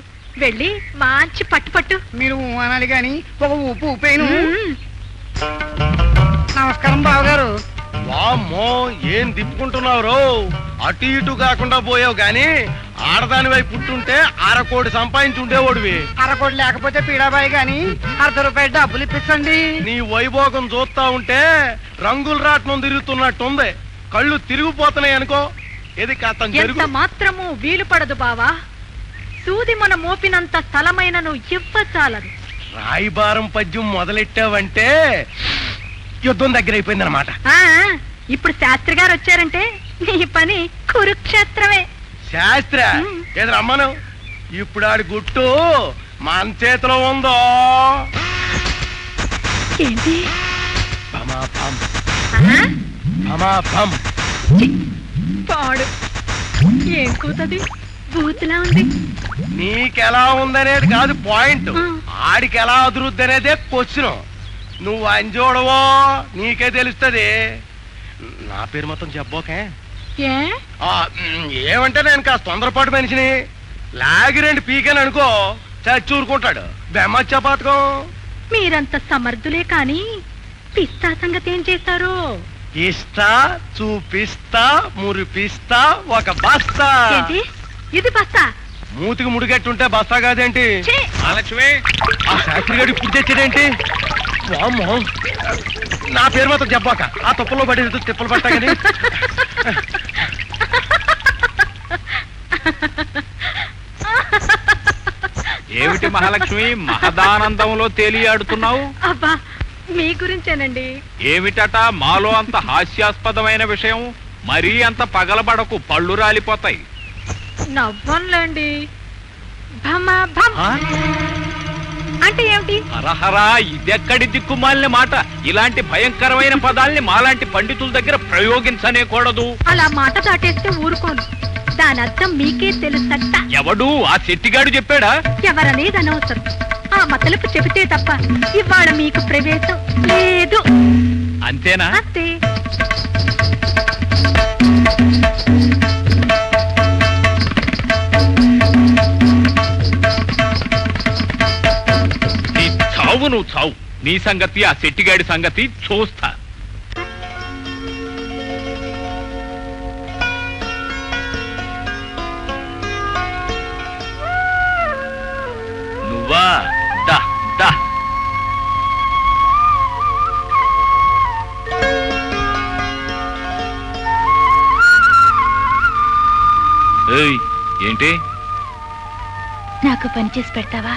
వెళ్ళి మంచి పట్టు. మీరు అనాలి గాని ఒక ఊపు ఊపేను. నమస్కారం బావగారు. వామ్మో, ఏం తిప్పుకుంటున్నావు? అటు ఇటు కాకుండా పోయావు గాని ఆడదాని వైపు పుట్టుంటే అరకోటి సంపాదించుండేవాడివి. అరకోటి లేకపోతే పీడాబాయి గాని ₹100 డబ్బులు ఇప్పించండి. నీ వైభోగం చూస్తా ఉంటే రంగుల రాట్నం తిరుగుతున్నట్టుంది. కళ్ళు తిరిగిపోతున్నాయి అనుకో. ఇది కాస్త ఎంత మాత్రము వీలు పడదు బావా. సూది మన మోపినంత స్థలమైన నువ్వు ఇవ్వచాలదు. రాయిబారం పద్యం మొదలెట్టావంటే యుద్ధం దగ్గర అయిపోయిందన్నమాట. ఇప్పుడు శాస్త్రి గారు వచ్చారంటే నీ పని కురుక్షేత్రమే. శాస్త్ర ఏది రమ్మను. ఇప్పుడు ఆడి గుట్టు మన చేతిలో ఉందో. ఏంటి? పాడు ఏం కూతది? బూతులా ఉంది. నీకెలా ఉందనేది కాదు పాయింట్, ఆడికి ఎలా అదురుద్ది అనేదే క్వశ్చన్. నువ్వు అంజోడవో నీకే తెలుస్తుంది. నా పేరు మొత్తం చెప్పోకే. ఏమంటే నేను కాస్త తొందరపాటు మనిషిని. లాగి 2 పీకని అనుకో చచ్చూరుకుంటాడు. బెమ్మచ్చా పాతకం. మీరంత సమర్థులే కాని పిస్తా సంగతి ఏం చేస్తారు? ఇస్తా, చూపిస్తా, మురిపిస్తా, ఒక బస్తా. ఇది బస్తా? మూతికి ముడిగట్టుంటే బస్తా కాదేంటి? మహాలక్ష్మి, ఆ శాస్త్రి గారు ఇప్పుడు తెచ్చేదేంటి? వామ్మో, నా పేరు మాత్రం చెప్పాక ఆ తుప్పలో పడి తిప్పలు పట్టా కానీ. ఏమిటి ఏమిటి మహాలక్ష్మి మహదానందంలో తేలియాడుతున్నావు? అబ్బా మీ గురించేనండి. ఏమిటట మాలో అంత హాస్యాస్పదమైన విషయం? మరీ అంత పగలబడకు, పళ్ళు రాలిపోతాయి. నవ్వనులేండి. భమ భమ అంటే ఏమిటి? హరహరా, ఇదెక్కడి దిక్కుమాలిన మాట. ఇలాంటి భయంకరమైన పదాల్ని మాలాంటి పండితుల దగ్గర ప్రయోగించనే కూడదు. అలా మాట దాటేస్తే ఊరుకోను. దాని అర్థం మీకే తెలుసట. ఎవడు? ఆ శెట్టిగాడు చెప్పాడా? ఎవరనేది అనవసరం. ఆ మతలపు చెబితే తప్ప ఇవాళ మీకు ప్రవేశం లేదు. అంతేనా? అంతే. నీ చావు నువ్వు చావు. నీ సంగతి, ఆ శెట్టిగాడి సంగతి చూస్తా. నువ్వా? దా దా. ఏయ్, ఏంటి? నాకు పని చేసి పెడతావా?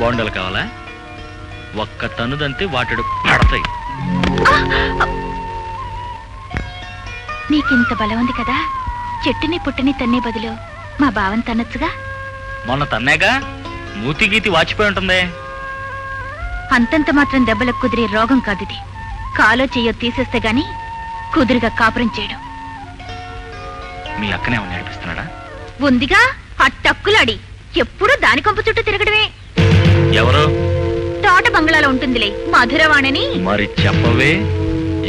బోండలు కావాలా? ఒక్క తన్నుదంతే వాటడు పడతాయి. నీకింత బలం ఉంది కదా, చెట్టుని పుట్టని తన్నే బదులు మా బావని తన్నొచ్చుగా. మొన్న తన్నేగా మూతి గీతి వాచిపోయి ఉంటుంది. అంతంత మాత్రం దెబ్బలకు కుదిరే రోగం కాదిది. కాలో చెయ్యో తీసేస్తే గాని కుదురుగా కాపురం చేయడం. మీ అక్కనే ఉన్న నడిపిస్తున్నాడా? ఉందిగా అట్టక్కులాడి ఎప్పుడూ దాని కొంప చుట్టూ తిరగడమే. ఎవరు? తోట బంగ్లాలో ఉంటుందిలే మధురవాణని. మరి చెప్పవే,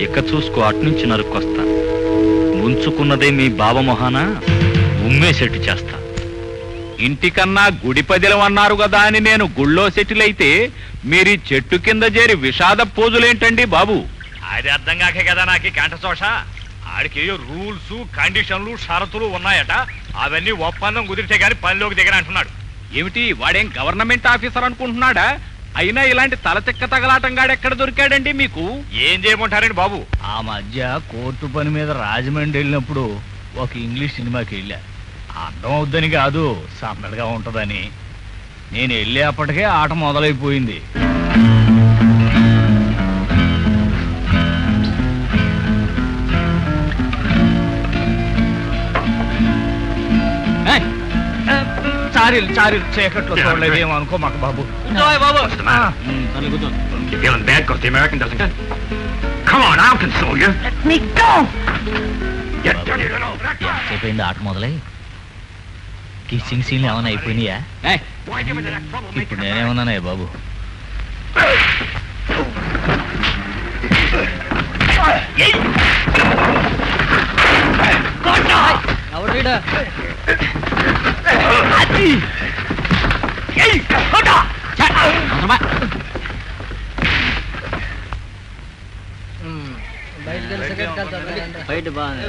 ఇక చూసుకో, అట్నుంచి నరుక్కొస్తా. ఉంచుకున్నదే మీ బావ మొహాన ఉమ్మేసెట్టు చేస్తా. ఇంటికన్నా గుడి పదిలం అన్నారు కదా అని నేను గుళ్ళో సెటిల్ అయితే మీరు ఈ చెట్టు కింద చేరి విషాద పోజులేంటండి బాబు? అది అర్థం కాకే కదా నాకు కంఠశోష. ఆడికి రూల్స్, కండిషన్లు, షరతులు ఉన్నాయట. అవన్నీ ఒప్పందం కుదిరితే గాని పనిలోకి దిగని అంటున్నాడు. ఏమిటి, వాడేం గవర్నమెంట్ ఆఫీసర్ అనుకుంటున్నాడా? అయినా ఇలాంటి తలచెక్క తగలాటంగాడెక్కడ దొరికాడండి మీకు? ఏం చేయమంటారండి బాబు? ఆ మధ్య కోర్టు పని మీద రాజమండ్రి వెళ్ళినప్పుడు ఒక ఇంగ్లీష్ సినిమాకి వెళ్ళా. అర్థం అవుద్దని కాదు, సందడిగా ఉంటదని. నేను వెళ్ళేప్పటికే ఆట మొదలైపోయింది. చారీలు చారీలు చీకట్లో చూడలేదేమో అనుకో మాకు బాబు. చెప్పయింది ఆట మొదలై. కిస్సింగ్ సీన్లు ఏమైనా అయిపోయినాయా? ఇప్పుడు నేనేమన్నానే బాబు? బయట బాగుంది.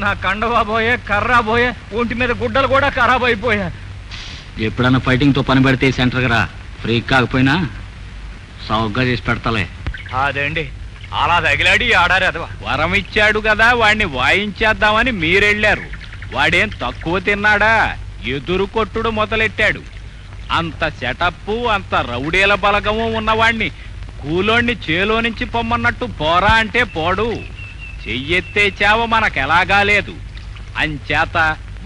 నా కండవా పోయే, కర్రా పోయే, ఒంటి మీద గుడ్డలు కూడా ఖరాబ్ అయిపోయా. ఎప్పుడన్నా ఫైటింగ్ తో పని పెడితే సెంటర్కి రా. ఫ్రీ కాకపోయినా సౌగ్గా చేసి పెడతలే. అదేండి అలా తగిలాడి ఆడారు అదవా. వరం ఇచ్చాడు కదా, వాడిని వాయించేద్దామని మీరెళ్ళారు. వాడేం తక్కువ తిన్నాడా? ఎదురు కొట్టుడు మొదలెట్టాడు. అంత సెటప్పు, అంత రౌడీల బలగము ఉన్నవాణ్ణి కూలోణ్ణి చేలో నుంచి పొమ్మన్నట్టు పోరా అంటే పోడు. చెయ్యెత్తే చావ మనకెలాగా లేదు. అంచేత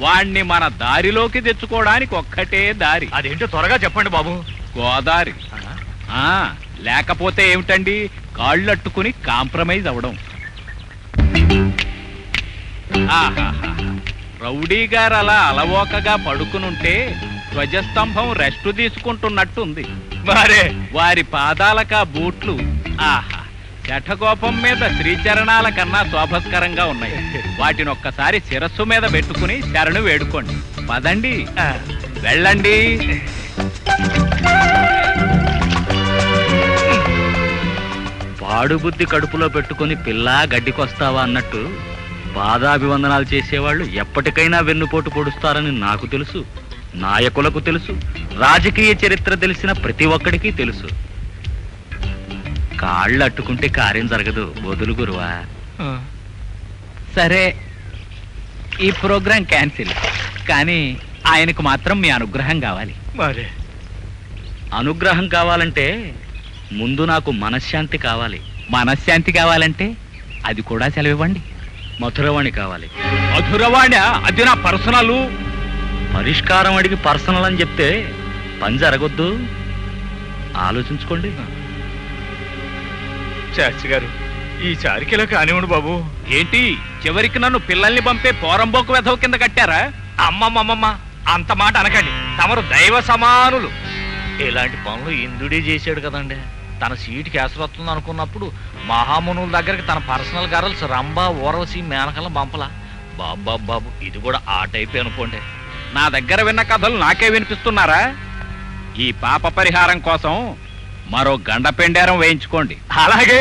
వాణ్ణి మన దారిలోకి తెచ్చుకోవడానికి ఒక్కటే దారి. అదేంటో త్వరగా చెప్పండి బాబు. గోదారి. లేకపోతే ఏమిటండి, కాళ్ళట్టుకుని కాంప్రమైజ్ అవడం. ఆహాహా, రౌడీ గారు అలా అలవోకగా పడుకునుంటే ధ్వజస్తంభం రెస్ట్ తీసుకుంటున్నట్టుంది. మరే వారి పాదాలకా బూట్లు ఆహా శఠగోపం మీద శ్రీచరణాల కన్నా శోభస్కరంగా ఉన్నాయి. వాటిని ఒక్కసారి శిరస్సు మీద పెట్టుకుని శరణు వేడుకోండి. పదండి, వెళ్ళండి. పాడుబుద్ధి కడుపులో పెట్టుకుని పిల్లా గడ్డికొస్తావా అన్నట్టు పాదాభివందనాలు చేసేవాళ్ళు ఎప్పటికైనా వెన్నుపోటు పొడుస్తారని నాకు తెలుసు, నాయకులకు తెలుసు, రాజకీయ చరిత్ర తెలిసిన ప్రతి ఒక్కడికి తెలుసు. కాళ్ళు అట్టుకుంటే కార్యం జరగదు, వదులు గురువా. సరే, ఈ ప్రోగ్రాం క్యాన్సిల్. కానీ ఆయనకు మాత్రం మీ అనుగ్రహం కావాలి. మరే అనుగ్రహం కావాలంటే ముందు నాకు మనశ్శాంతి కావాలి. మనశ్శాంతి కావాలంటే అది కూడా సెలవివ్వండి. మధురవాణి కావాలి. మధురవాణి? అది నా పర్సనల్. పరిష్కారం అడిగి పర్సనల్ అని చెప్తే పని జరగొద్దు, ఆలోచించుకోండి. శాస్త్రి గారు, ఈ చారికిలా కానివ్వండి బాబు. ఏంటి, చివరికి నన్ను పిల్లల్ని పంపే పోరంబోకు వెధవ కింద కట్టారా? అమ్మమ్మమ్మమ్మ, అంత మాట అనకండి. తమరు దైవ సమానులు. ఇలాంటి పనులు ఇంద్రుడే చేశాడు కదండి. తన సీటుకి ఎసరొస్తుంది అనుకున్నప్పుడు మహామునుల దగ్గరికి తన పర్సనల్ గర్ల్స్ రంభ, ఊర్వశి, మేనకలను పంపలా. బాబు బాబు, ఇది కూడా ఆ టైప్ అనుకోండి. నా దగ్గర విన్న కథలు నాకే వినిపిస్తున్నారా? ఈ పాప పరిహారం కోసం మరో గండ పెండేరం వేయించుకోండి. అలాగే.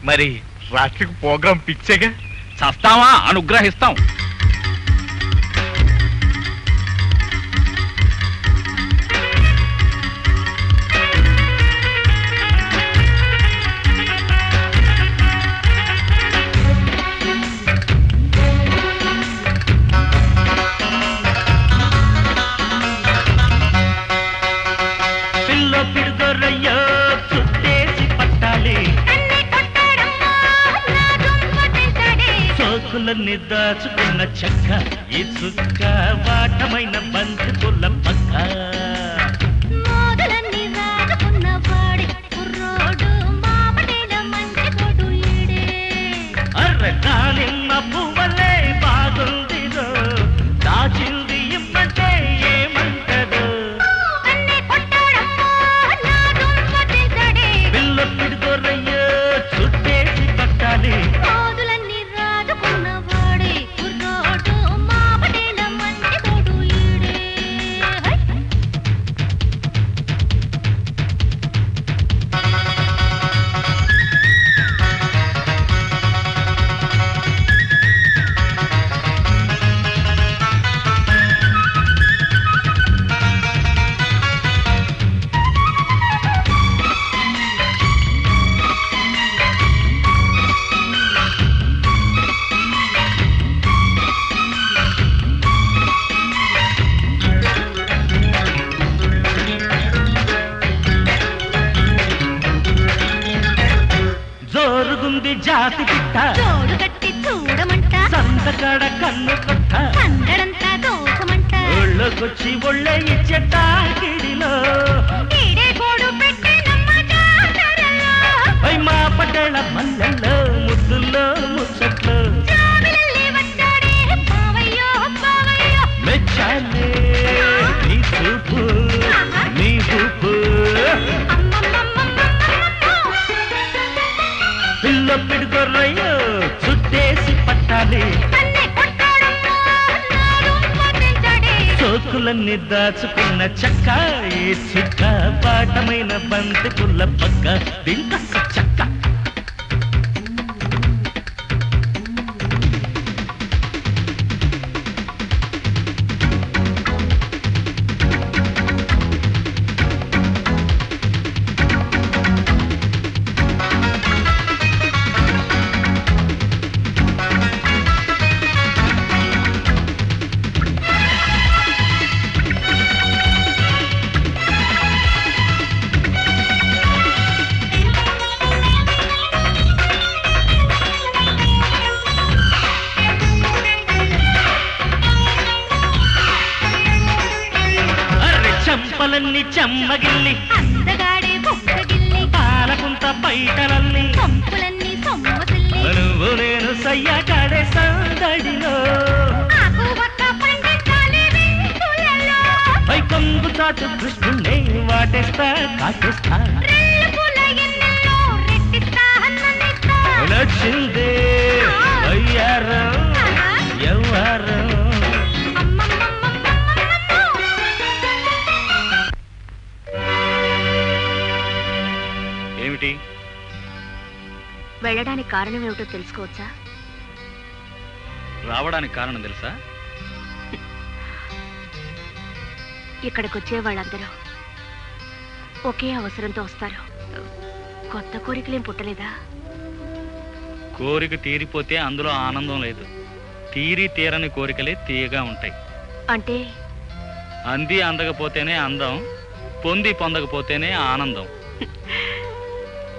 మరి రాత్రికి ప్రోగ్రాం పిచ్చేగా. చస్తావా? అనుగ్రహిస్తాం. దాచుకున్న చక్క ఈ చుక్క వాటమైన బంతి పుల్ల పక్క అర్రకానిమ్మ పువ్వలే బాగుందిరో, దాచింది ఇమ్మంటే ఏమంటదో, పిల్ల పిడుగొరయ్యో చుట్టేసి పట్టాలి. జోరుగుంది జాతి పిట్ట, జోడు కట్టి చూడమంట, సందకాడ కన్ను కొట్ట, సందడంతా దోసమంట, ఒళ్ళకొచ్చి ఒళ్ళే ఇచ్చట గిడిలో కోడు పెట్టినమ్మ జాతరలో, మా పటేళ మల్లెల్లో ముద్దుల్లో ముచ్చట్లో మెచ్చాలే నీ చూపు నీ చూపు. పిల్ల పిడుగొర్రయ్యో చుట్టేసి పట్టాలి, సోకులన్నీ దాచుకున్న చక్క ఈ చుక్క పాటమైన బంతి పుల్ల పక్క దింక చక్క. చెంపలన్నీ చెమ్మగిల్లి అందగాడే బొక్కగిల్లి పాలకుంత పైటలల్లి పంపులన్నీ సొమ్మసిల్లి నువ్వు నేను సయ్యాకాడే సందడిలో ఆకు వక్క పండించాలి విందులలో పై కొంగు చాటు కృష్ణుణ్ణి వాటేస్తా కాటేస్తా రెల్లు పూల ఎన్నెల్లో రెట్టిస్తా అన్ననిస్తా నచ్చిందే అయ్యారం ఎవ్వరం ఏమిటి? వెళ్ళడానికి కారణం ఏమిటో తెలుసుకోవచ్చా? రావడానికి కారణం తెలుసా? ఇక్కడికి వచ్చే వాళ్ళందరూ ఒకే అవసరంతో వస్తారు. కొత్త కోరికలేం పుట్టలేదా? కోరిక తీరిపోతే అందులో ఆనందం లేదు. తీరని కోరికలే తీయగా ఉంటాయి. అంటే అంది అందకపోతేనే అందం, పొంది పొందకపోతేనే ఆనందం.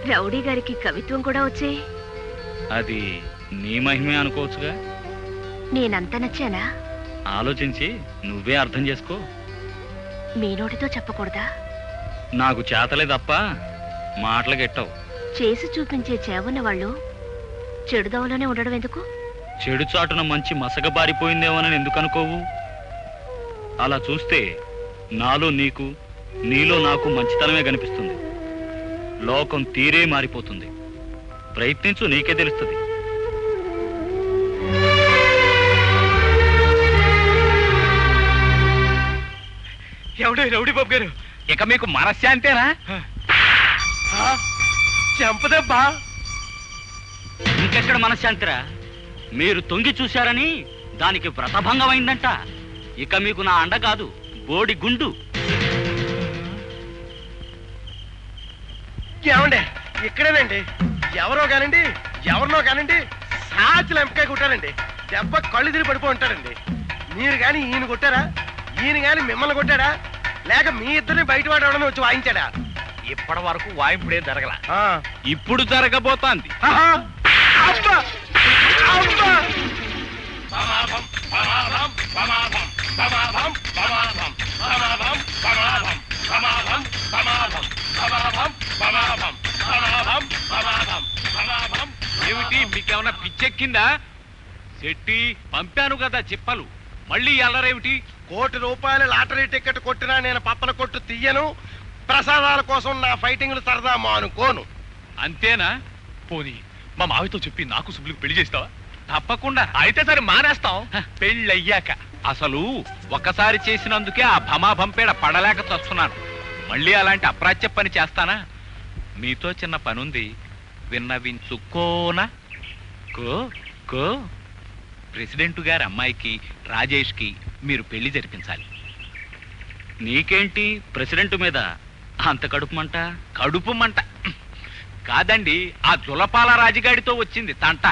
రౌడీ గారికి కవిత్వం కూడా వచ్చే. అది నీ మహిమే అనుకోవచ్చుగా. నేనంత నచ్చానా? ఆలోచించి నువ్వే అర్థం చేసుకో. మీ నోటితో చెప్పకూడదా? నాకు చేతలే తప్ప మాటలు గెట్టవు. చేసి చూపించే చేవన్న వాళ్ళు చెడుదవలోనే ఉండడం ఎందుకు? చెడు చాటున మంచి మసకబారిపోయిందేమోనని ఎందుకు అనుకోవు? అలా చూస్తే నాలో నీకు, నీలో నాకు మంచితనమే కనిపిస్తుంది. లోకం తీరే మారిపోతుంది. ప్రయత్నించు, నీకే తెలుస్తుంది. ఎవడే రౌడీ బాబు గారు? ఇక మీకు మనశ్శాంతేనా? చెంపదబ్బా. ఇంకెక్కడ మనశ్శాంతిరా? మీరు తొంగి చూశారని దానికి వ్రతభంగమైందంట. ఇక మీకు నా అండ కాదు, బోడి గుండు. ఏమండి ఇక్కడేనండి. ఎవరో కానండి, ఎవరినో కానండి, సాచులు ఎంపకాయ కొట్టారండి. దెబ్బ కళ్ళు తిరిగి పడిపో ఉంటాడండి. మీరు కానీ ఈయన కొట్టారా? ఈయన కానీ మిమ్మల్ని కొట్టాడా? లేక మీ ఇద్దరిని బయట వాడవడని వచ్చి వాయించాడా? ఇప్పటి వరకు వాయింపుడే జరగల, ఆ. ఇప్పుడు జరగబోతోంది. ఆహా. అబ్బా! అబ్బా! ఏమిటి, మీకేమన్నా పిచ్చెక్కిందా? శెట్టి, పంపాను కదా చెప్పలు, మళ్ళీ ఎల్లరేమిటి? ₹1,00,000 లాటరీ టికెట్ కొట్టినా నేను పప్పల కొట్టు తీయను. ప్రసాదాల కోసం నా ఫైటింగ్లు సరదా మానుకోను. అంతేనా? పోనీ మా మావితో చెప్పి నాకు సుబ్బులకు పెళ్లి చేస్తావా? తప్పకుండా. అయితే సరే మానేస్తాం పెళ్ళయ్యాక. అసలు ఒక్కసారి చేసినందుకే ఆ భమాభంపేడ పడలేక చస్తున్నాను. మళ్ళీ అలాంటి అప్రాచ్య పని చేస్తానా? మీతో చిన్న పనుంది, విన్నవించుకోనా? కో కో ప్రెసిడెంట్ గారి అమ్మాయికి రాజేష్కి మీరు పెళ్లి జరిపించాలి. నీకేంటి ప్రెసిడెంట్ మీద అంత కడుపుమంట? కడుపు మంట కాదండి, ఆ జులపాల రాజుగాడితో వచ్చింది తంట.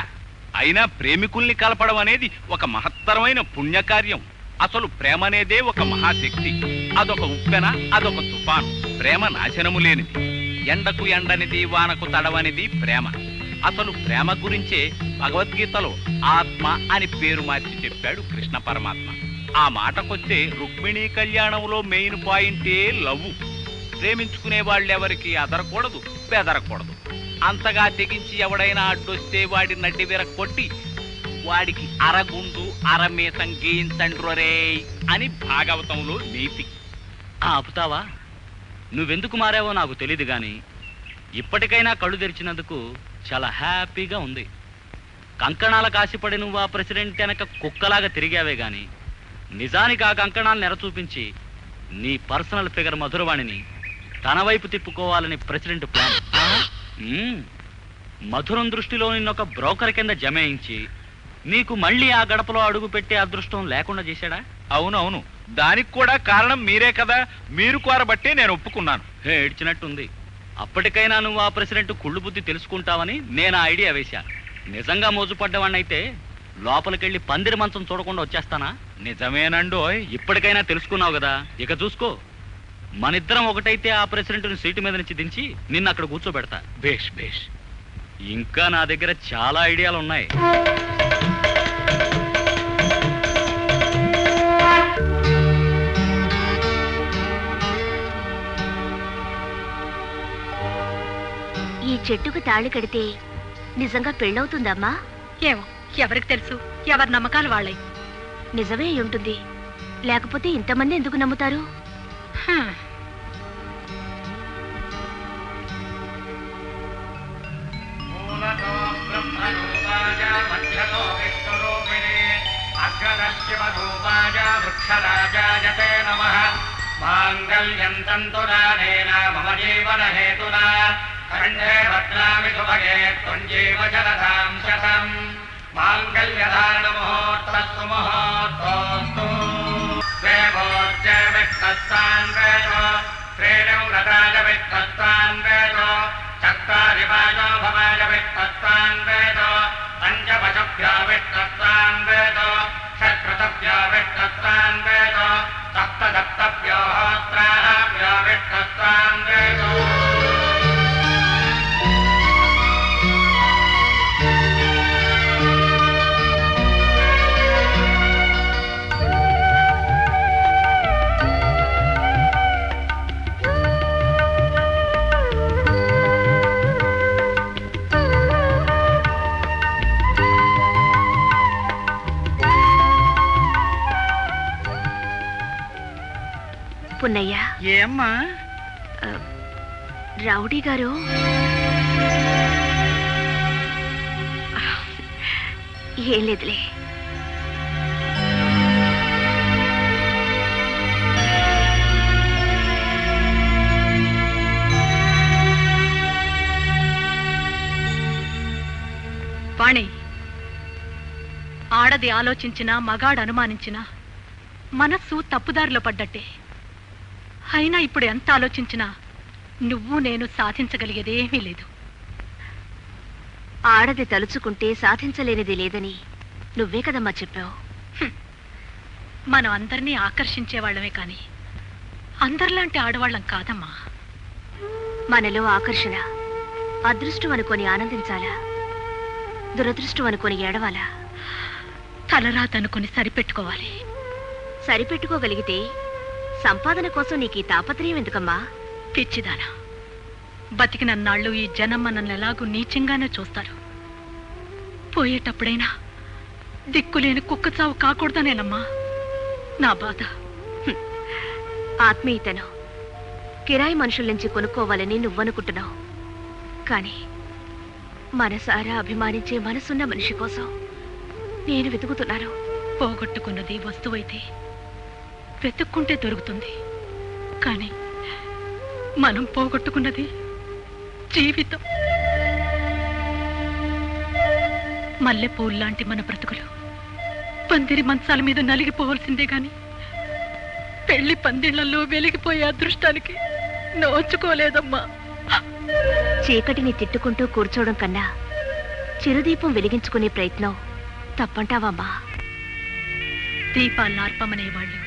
అయినా ప్రేమికుల్ని కలపడం అనేది ఒక మహత్తరమైన పుణ్యకార్యం. అసలు ప్రేమ అనేదే ఒక మహాశక్తి. అదొక ఉప్పెన, అదొక తుఫాను. ప్రేమ నాశనము లేనిది, ఎండకు ఎండనిది, వానకు తడవనిది ప్రేమ. అసలు ప్రేమ గురించే భగవద్గీతలో ఆత్మ అని పేరు మార్చి చెప్పాడు కృష్ణ పరమాత్మ. ఆ మాటకొస్తే రుక్మిణీ కళ్యాణంలో మెయిన్ పాయింటే లవ్. ప్రేమించుకునే వాళ్ళెవరికి అదరకూడదు, బెదరకూడదు. అంతగా తెగించి ఎవడైనా అడ్డొస్తే వాడి నడ్డి విరక్కొట్టి వాడికి అరగుండు అరమీసం గీయించండ్రోరే అని భాగవతంలో నీతి. ఆపుతావా? నువ్వెందుకు మారావో నాకు తెలీదు గాని ఇప్పటికైనా కళ్ళు తెరిచినందుకు చాలా హ్యాపీగా ఉంది. కంకణాల కాసిపడి నువ్వు ఆ ప్రెసిడెంట్ వెనక కుక్కలాగా తిరిగావే గాని నిజానికి ఆ కంకణాలు నెర చూపించి నీ పర్సనల్ ఫిగర్ మధురవాణిని తన వైపు తిప్పుకోవాలని ప్రెసిడెంట్ ప్లాన్. మధురం దృష్టిలో నిన్నొక బ్రోకర్ కింద జమేయించి నీకు మళ్ళీ ఆ గడపలో అడుగు పెట్టే అదృష్టం లేకుండా చేశాడా? అవునవును, దానికి కూడా కారణం మీరే కదా. మీరు కోరబట్టే నేను ఒప్పుకున్నాను. ఏడ్చినట్టుంది. అప్పటికైనా నువ్వు ఆ ప్రెసిడెంట్ కుళ్ళు బుద్ధి తెలుసుకుంటావని నేను ఆ ఐడియా వేశా. నిజంగా మోజుపడ్డవాణ్ణైతే లోపలికెళ్ళి పందిరి మంచం చూడకుండా వచ్చేస్తానా? నిజమేనండోయ్. ఇప్పటికైనా తెలుసుకున్నావు కదా, ఇక చూసుకో. మనిద్దరం ఒకటైతే ఆ ప్రెసిడెంట్ని సీటు మీద నుంచి దించి నిన్ను అక్కడ కూర్చోబెడతా. బేష్ బేష్. ఇంకా నా దగ్గర చాలా ఐడియాలు ఉన్నాయి. చెట్టుకు తాళి కడితే నిజంగా పెళ్ళవుతుందమ్మా? ఏమో, ఎవరికి తెలుసు, ఎవరి నమ్మకాలు వాళ్ళయి. నిజమే అయి ఉంటుంది. లేకపోతే ఇంతమంది ఎందుకు నమ్ముతారు? హ్మ్. మాంగళ్యం తంతురానేన మమ జీవన హేతునా కంఠే భద్రామి శుభగే త్వం జీవ జలధాం శతం మాంగళ్యధారణ ముహూర్తస్తు ముహూర్తోస్తు దేవోర్జయ విత్తస్తాన్ వేదో శ్రేణం రథాయ విత్తస్తాన్ వేదో చక్రారి వాజో భవాయ విత్తస్తాన్ వేదో పంచపశభ్యో విత్తస్తాన్ వేదో షట్కృతభ్యో విత్తస్తాన్ వేదో సప్తసప్తభ్యో హోత్రాభ్యో విత్తస్తాన్ వేదో. పున్నయ్య, ఏమ్మా? రౌడీ గారు ఏం లేదులే. వాణి, ఆడది ఆలోచించినా మగాడు అనుమానించినా మనస్సు తప్పుదారిలో పడ్డట్టే. అయినా ఇప్పుడు ఎంత ఆలోచించినా నువ్వు నేను సాధించగలిగేదేమీ లేదు. ఆడది తలుచుకుంటే సాధించలేనిది లేదని నువ్వే కదమ్మా చెప్పావు. మనం అందరినీ ఆకర్షించేవాళ్ళమే కానీ అందరిలాంటి ఆడవాళ్ళం కాదమ్మా. మనలో ఆకర్షణ అదృష్టం అనుకొని ఆనందించాలా, దురదృష్టం అనుకొని ఏడవాలా? తలరాతనుకొని సరిపెట్టుకోవాలి. సరిపెట్టుకోగలిగితే సంపాదన కోసం నీకు ఈ తాపత్రయం ఎందుకమ్మా? పిచ్చిదానా, బతికినన్నాళ్ళు ఈ జనం మనల్ని ఎలాగూ నీచంగానే చూస్తారు. పోయేటప్పుడైనా దిక్కులేని కుక్క చావు కాకూడదనేనమ్మా నా బాధ. ఆత్మీయతను కిరాయి మనుషుల నుంచి కొనుక్కోవాలని నువ్వనుకుంటున్నావు, కానీ మనసారా అభిమానించే మనసున్న మనిషి కోసం నేను వెతుకుతున్నాను. పోగొట్టుకున్నది వస్తువైతే వెతుక్కుంటే దొరుకుతుంది, కానీ మనం పోగొట్టుకున్నది జీవితం. మల్లెపూల్లాంటి మన బ్రతుకులు పందిరి మంచాల మీద నలిగిపోవలసిందే గాని పెళ్లి పందిళ్లలో వెలిగిపోయే అదృష్టానికి నోచుకోలేదమ్మా. చీకటిని తిట్టుకుంటూ కూర్చోవడం కన్నా చిరుదీపం వెలిగించుకునే ప్రయత్నం తప్పంటావమ్మా? దీపాలను అర్పమనేవాళ్ళు,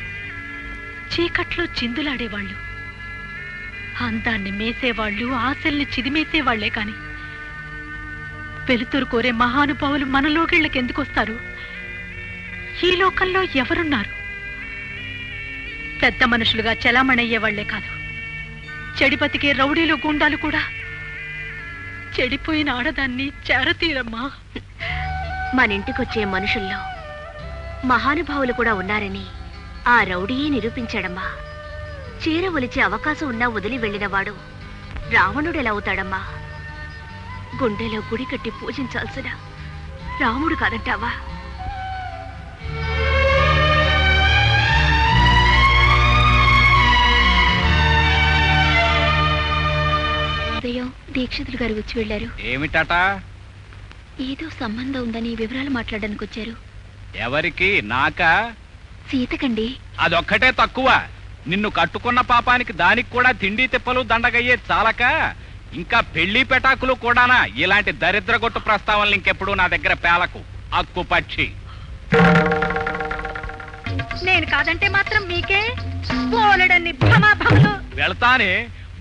చీకట్లో చిందులాడేవాళ్ళు, అందాన్ని మేసేవాళ్ళు, ఆశల్ని చిదిమేసేవాళ్లే కాని వెలుతురు కోరే మహానుభావులు మనలోకిళ్ళకి ఎందుకు వస్తారు? ఈ లోకంలో ఎవరున్నారు? పెద్ద మనుషులుగా చలామణయ్యేవాళ్లే కాదు, చెడి బతికే రౌడీలు గుండాలు కూడా చెడిపోయిన ఆడదాన్ని చేరతీరమ్మా. మన ఇంటికొచ్చే మనుషుల్లో మహానుభావులు కూడా ఉన్నారని ఆ రౌడీయే నిరూపించాడమ్మా. చీర ఒలిచే అవకాశం ఉన్నా వదిలి వెళ్ళినవాడు రావణుడు ఎలా అవుతాడమ్మా? గుండెలో గుడి కట్టి పూజించాల్సిన రాముడు కాదంటావా? ఉదయం దీక్షితులు గారు వచ్చి వెళ్ళారు. ఏమిటట? ఏదో సంబంధం ఉందని వివరాలు మాట్లాడడానికి వచ్చారు. ఎవరికి? నాకా? సీతకండి. అదొక్కటే తక్కువ. నిన్ను కట్టుకున్న పాపానికి దానికి కూడా తిండి తిప్పలు దండగయ్యే చాలక ఇంకా పెళ్లి పెటాకులు కూడానా? ఇలాంటి దరిద్రగొట్టు ప్రస్తావనలు ఇంకెప్పుడు నా దగ్గర పేలకు. అక్కు పక్షి. నేను కాదంటే మాత్రం మీకే పోలడన్ని భమాభములు. వెళ్తానే.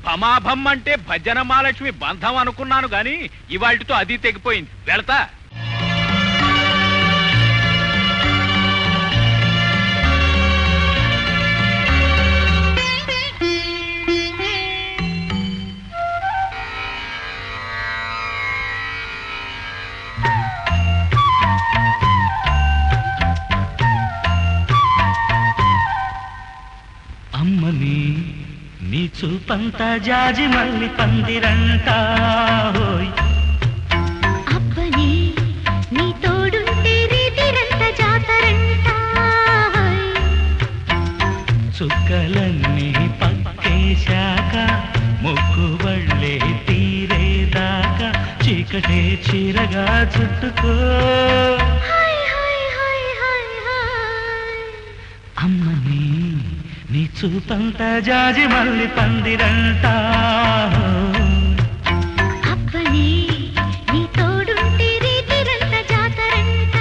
భమాభం అంటే భజన మహాలక్ష్మి బంధం అనుకున్నాను గాని ఇవాళ్టితో అది తెగిపోయింది. వెళ్తా. చూపంతా జాజి మల్లి పందిరంట హోయ్ అబ్బని నీ తోడుంటే రీతిరంత జాతరంట చుక్కలన్నీ పక్కేశాక మొక్కుబళ్ళే తీరేదాకా చీకటే చీరగా చుట్టుకో అమ్మని నీ చూపంతా జాజి మల్లి పందిరంట అబ్బని నీ తోడుంటే రీతిరంత జాతరంట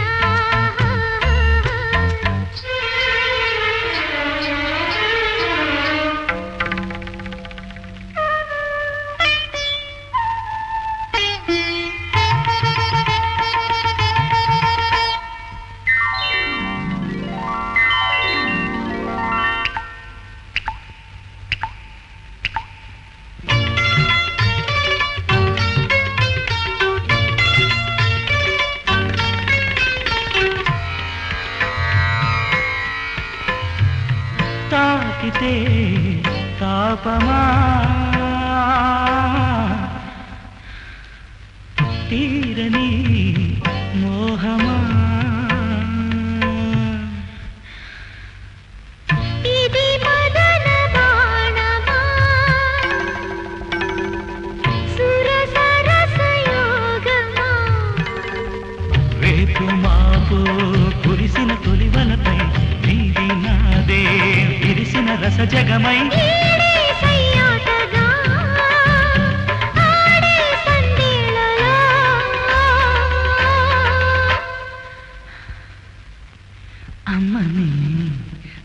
తాకితే తాపమా తీరని మోహమా ఇది మదన బాణమా సురసరస యోగమా రేపు మాపు కురిసిన తొలివలపై నీది నాదే విరిసిన రస జగమై ఈడే సయ్యాటగా ఆడే సందేళలో అమ్మని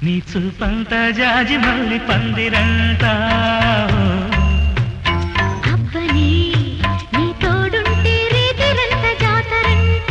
నీ చూపంతా జాజి మల్లి పందిరంట అబ్బని నీ తోడుంటే రీతిరంత జాతరంట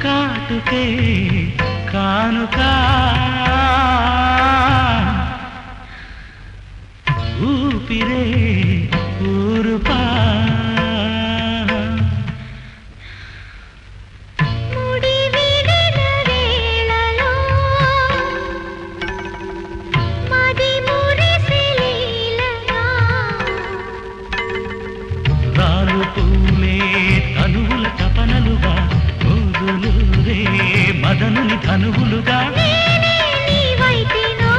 కాటుకే కానుక ఊపిరే ఊరుపా ముడి విడిన వేళలో మది మురిసి లీలగా రాలు పూలే తనువుల తపనలుగా మోగులూరే మదనుని ధనువులుగా నేనే నీ వైతినో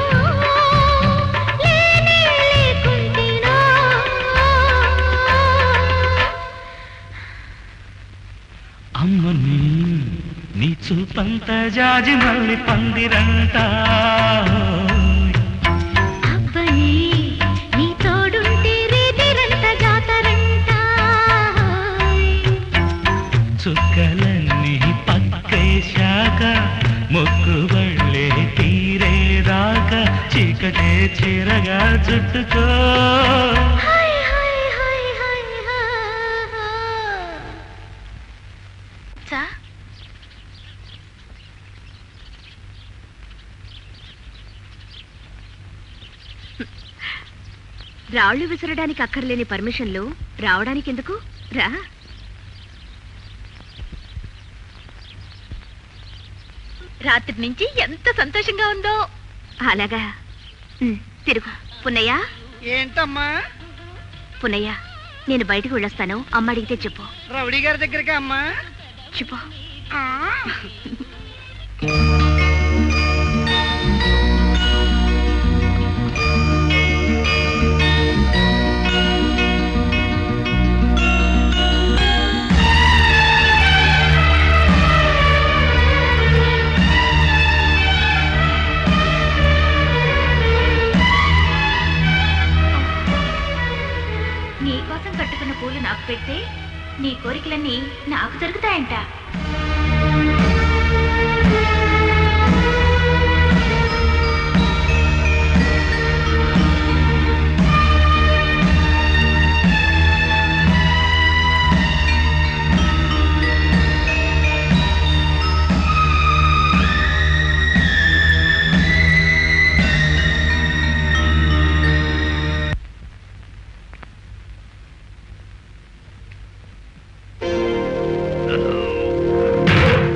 లేనే లేకుంటినో అమ్మని నీ చూపంతా జాజి మల్లి పందిరంట అబ్బని నీ తోడుంటే రీతిరంత జాతరంట చుక్కలన్నీ పక్కేశాక మొక్కుబళ్ళే తీరేదాకా చీకటే చీరగా చుట్టుకో హై హై హై హై హై చా రాళ్లు విసరడానికి అక్కర్లేని పర్మిషన్లు రావడానికి ఎందుకు రా రాత్రి నుంచి ఎంత సంతోషంగా ఉందో అలాగా తిరుగు పున్నయ్య ఏంటమ్మా పున్నయ్య నేను బయటకు వెళ్ళొస్తాను అమ్మ అడిగితే చెప్పు రౌడీ గారి దగ్గరికి అమ్మా చెప్పు ఆ. కోసం కట్టుకున్న పూలు నాకు పెడితే నీ కోరికలన్నీ నాకు జరుగుతాయంట.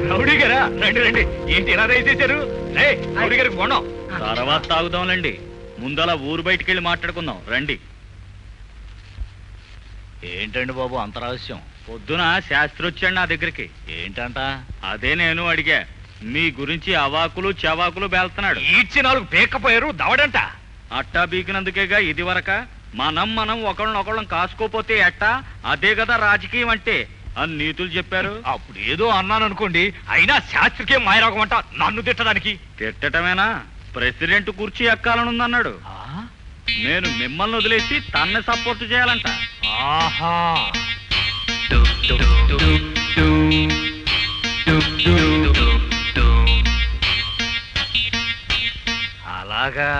రౌడీ గారా, రండి రండి. ఏంటి ఇలా దయచేశారు? రౌడీ గారికి పోండం. తర్వాత తాగుదాంలేండి, ముందలా ఊరు బయటికి వెళ్ళి మాట్లాడుకుందాం రండి. ఏంటండి బాబు అంత రహస్యం? పొద్దున శాస్త్రి వచ్చాడు నా దగ్గరికి. ఏంటంట? అదే నేను అడిగా. మీ గురించి అవాకులు చవాకులు బేల్తున్నాడు. ఈడ్చి 4 పేకపోయారు దవడంట. అట్టా బీకినందుకేగా ఇది వరక. మనం ఒకళ్ళనొకళ్ళం కాసుకోపోతే ఎట్టా? అదే కదా రాజకీయం అంటే అని నీతులు చెప్పారు. అప్పుడు ఏదో అన్నాను అనుకోండి, అయినా శాస్త్రికే మాయరాగమంట నన్ను తిట్టడానికి. తిట్టటమేనా? ప్రెసిడెంట్ కుర్చీ ఎక్కాలనుందన్నాడు. నేను మిమ్మల్ని వదిలేసి తన్నే సపోర్ట్ చేయాలంట. ఆహా, అలాగా.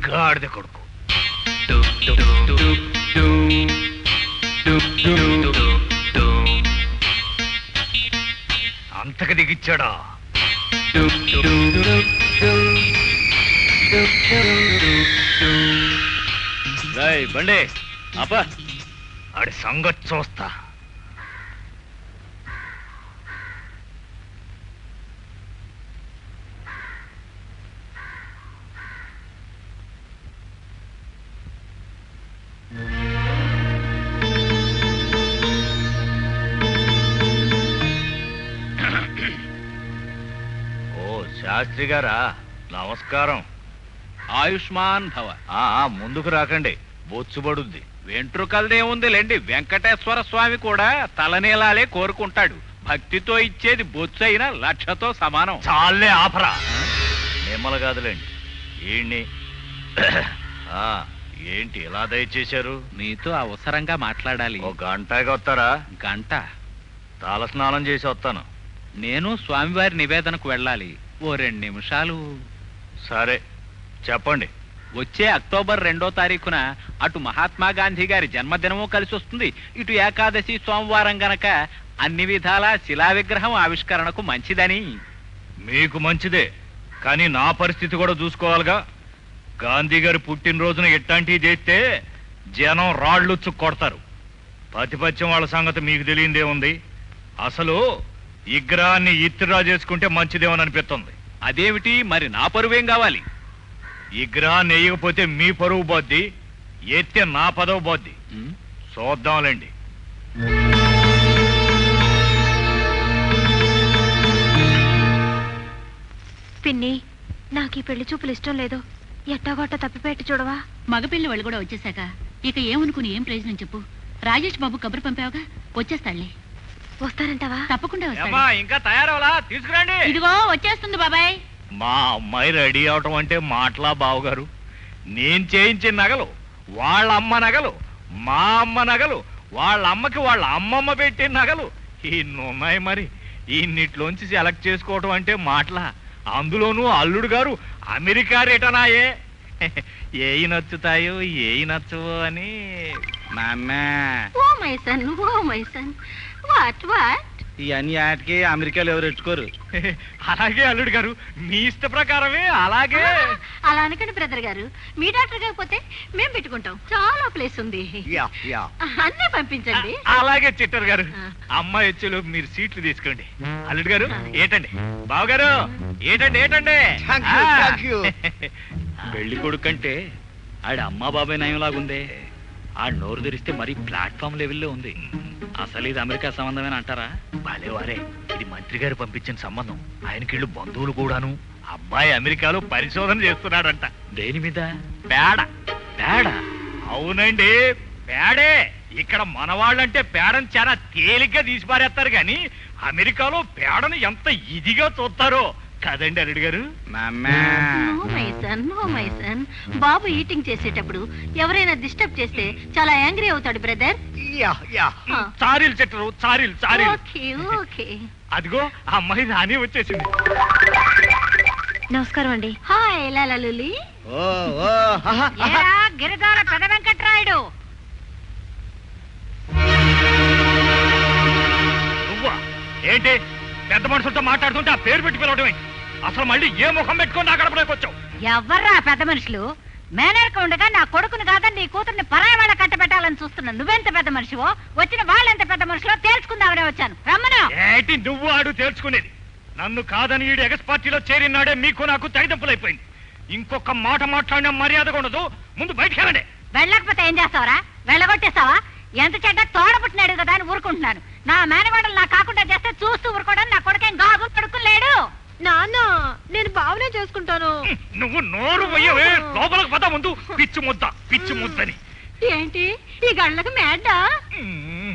గాడిద కొడుకు. అంతకు దిగిచ్చాడా? బండి అప్ప, ఆడి సంగతి చూస్తా. శాస్త్రి గారా, నమస్కారం. ఆయుష్మాన్ భవ. ముందుకు రాకండి, బొచ్చుబడుద్ది. వెంట్రుకలదేముంది లేండి, వెంకటేశ్వర స్వామి కూడా తలనీలాలే కోరుకుంటాడు. భక్తితో ఇచ్చేది బొచ్చు అయినా 1,00,000తో సమానం. చాలే ఆపరా. మిమ్మల్ని కాదులేండి, ఈయన్ని. ఏంటి ఇలా దయచేశారు? మీతో అవసరంగా మాట్లాడాలి. ఓ గంటగా వస్తారా? గంట? తల స్నానం చేసి వస్తాను. నేను స్వామివారి నివేదనకు వెళ్ళాలి. ఓ 2 నిమిషాలు. సరే చెప్పండి. వచ్చే అక్టోబర్ 2వ తారీఖున అటు మహాత్మా గాంధీ గారి జన్మదినము కలిసి వస్తుంది, ఇటు ఏకాదశి సోమవారం గనక అన్ని విధాలా శిలా విగ్రహం ఆవిష్కరణకు మంచిదని. మీకు మంచిదే, కానీ నా పరిస్థితి కూడా చూసుకోవాలిగా. గాంధీ గారి పుట్టినరోజున ఎట్లాంటివి చేస్తే జనం రాళ్ళు కొడతారు. ప్రతిపక్షం వాళ్ళ సంగతి మీకు తెలియందే ఉంది. అసలు విగ్రహాన్ని ఇత్తిరా చేసుకుంటే మంచిదేమని అనిపిస్తుంది. అదేమిటి మరి, నా పరువేం కావాలి? విగ్రహాన్ని వేయకపోతే మీ పరువు పోద్ది, ఎత్తే నా పదవి పోద్ది. చూద్దాంలేండి. పిన్ని, నాకు ఈ పెళ్లి చూపులు ఇష్టం లేదు. ఎట్టాగొట్ట తప్పిపెట్టి చూడవా? మగపిల్లి వాళ్ళు కూడా వచ్చేసాక ఇక ఏమనుకుని ఏం ప్రయోజనం చెప్పు. రాజేష్ బాబు కబురు పంపావుగా, వచ్చేస్తాడులే. వస్తారంటావా? తప్పకుండా వస్తాడు. ఇంకా తయారవలా? తీసుకురండి. ఇదిగో వచ్చేస్తుంది బాబాయ్. మా అమ్మాయి రెడీ అవటం అంటే మాటలా బావగారు. నేను చేయించిన నగలు, వాళ్ళ అమ్మ నగలు, మా అమ్మ నగలు, వాళ్ళ అమ్మకి వాళ్ళ అమ్మమ్మ పెట్టిన నగలు ఇన్నున్నాయి. మరి ఇన్నిట్లోంచి సెలెక్ట్ చేసుకోవటం అంటే మాటలా? అందులోనూ అల్లుడు గారు అమెరికా రిటర్నాయే. ఏయి నచ్చుతాయో ఏయి నచ్చవో అని. నాన్న, oh my son, oh my son, what what? ఇవన్నీ ఆటికి అమెరికాలో ఎవరు ఎట్టుకోరు. అలాగే అల్లుడు గారు, మీ ఇష్ట ప్రకారమే. అలాగే. అలా అనకండి బ్రదర్ గారు, మీ డాక్టర్ కాకపోతే మేము పెట్టుకుంటాం. చాలా ప్లేస్ ఉంది, అన్నీ పంపించండి. అలాగే చిట్టర్ గారు. అమ్మాయి వచ్చేలోపు మీరు సీట్లు తీసుకోండి. అల్లుడు గారు ఏటండి, బావగారు ఏటండి ఏటండి. పెళ్లి కొడుకంటే ఆడ అమ్మా బాబాయ్ నయంలాగుందే. ఆ నోరు తెరిస్తే మరీ ప్లాట్ఫామ్ లెవెల్లో ఉంది. అసలు ఇది అమెరికా సంబంధమేనా అంటారా? భలేవారే, ఇది మంత్రి గారు పంపించిన సంబంధం. ఆయనకిళ్ళు బంధువులు కూడాను. అబ్బాయి అమెరికాలో పరిశోధన చేస్తున్నాడంట. దేని మీద? పేడ. పేడ? అవునండి, పేడే. ఇక్కడ మనవాళ్ళంటే పేడను చాలా తేలిగ్గా తీసి పారేస్తారు, కానీ అమెరికాలో పేడను ఎంత ఇదిగా చూస్తారో. కాదండి అల్లుడు గారు. నో మై సన్ బాబు ఈటింగ్ చేసేటప్పుడు ఎవరైనా డిస్టర్బ్ చేస్తే చాలా యాంగ్రీ అవుతాడు బ్రదర్. చారీలు చెట్టరు, చారీలు చారీలు. Okay okay. అదిగో ఆ అమ్మాయి రాని వచ్చేసింది. నమస్కారం అండి. హాయ్ లాలూలి. గిరిజాల పెద వెంకట్రాయుడు. నువ్వా ఏంటి పెద్ద మనుషులతో మాట్లాడుతుంటే ఆ పేరు పెట్టి పిలవడమే? అసలు మళ్ళీ ఏ ముఖం పెట్టుకొని నా గడపలోకి వచ్చావు? ఎవర్రా పెద్ద మనుషులు? మేనర్క ఉండగా నా కొడుకుని కాదని నీ కూతుర్ని పరాయి వాళ్ళ కట్టబెట్టాలని చూస్తున్నా. నువ్వెంత పెద్ద మనిషివో, వచ్చిన వాళ్ళెంత పెద్ద మనుషులో తేల్చుకుందామనే వచ్చాను. రమ్మను. ఏంటి నువ్వు ఆడు తేల్చుకునేది? నన్ను కాదని ఈడు ఎగస్ పార్టీలో చేరినాడే మీకు నాకు తెగదెంపులైపోయింది. ఇంకొక మాట మాట్లాడినా మర్యాదగా ఉండదు. ముందు బయటికి వెళ్ళండి. వెళ్ళకపోతే ఏం చేస్తావరా? వెళ్ళగొట్టేస్తావా? ఎంత చెడ్డ తోడబుట్టినాడు కదా అని ఊరుకుంటున్నాను. నా మేనగోడలు నా కాకుండా చేస్తే చూస్తూ ఊరుకోవడం నా కొడుకేం గాగు పడుకులేడు. నాన్న నేను బావనే చేసుకుంటాను. నువ్వు నోరు పోయవే, లోపలికి పద ముందు. పిచ్చి ముద్దని. ఏంటి ఈ గళ్ళకు మేడ్డా?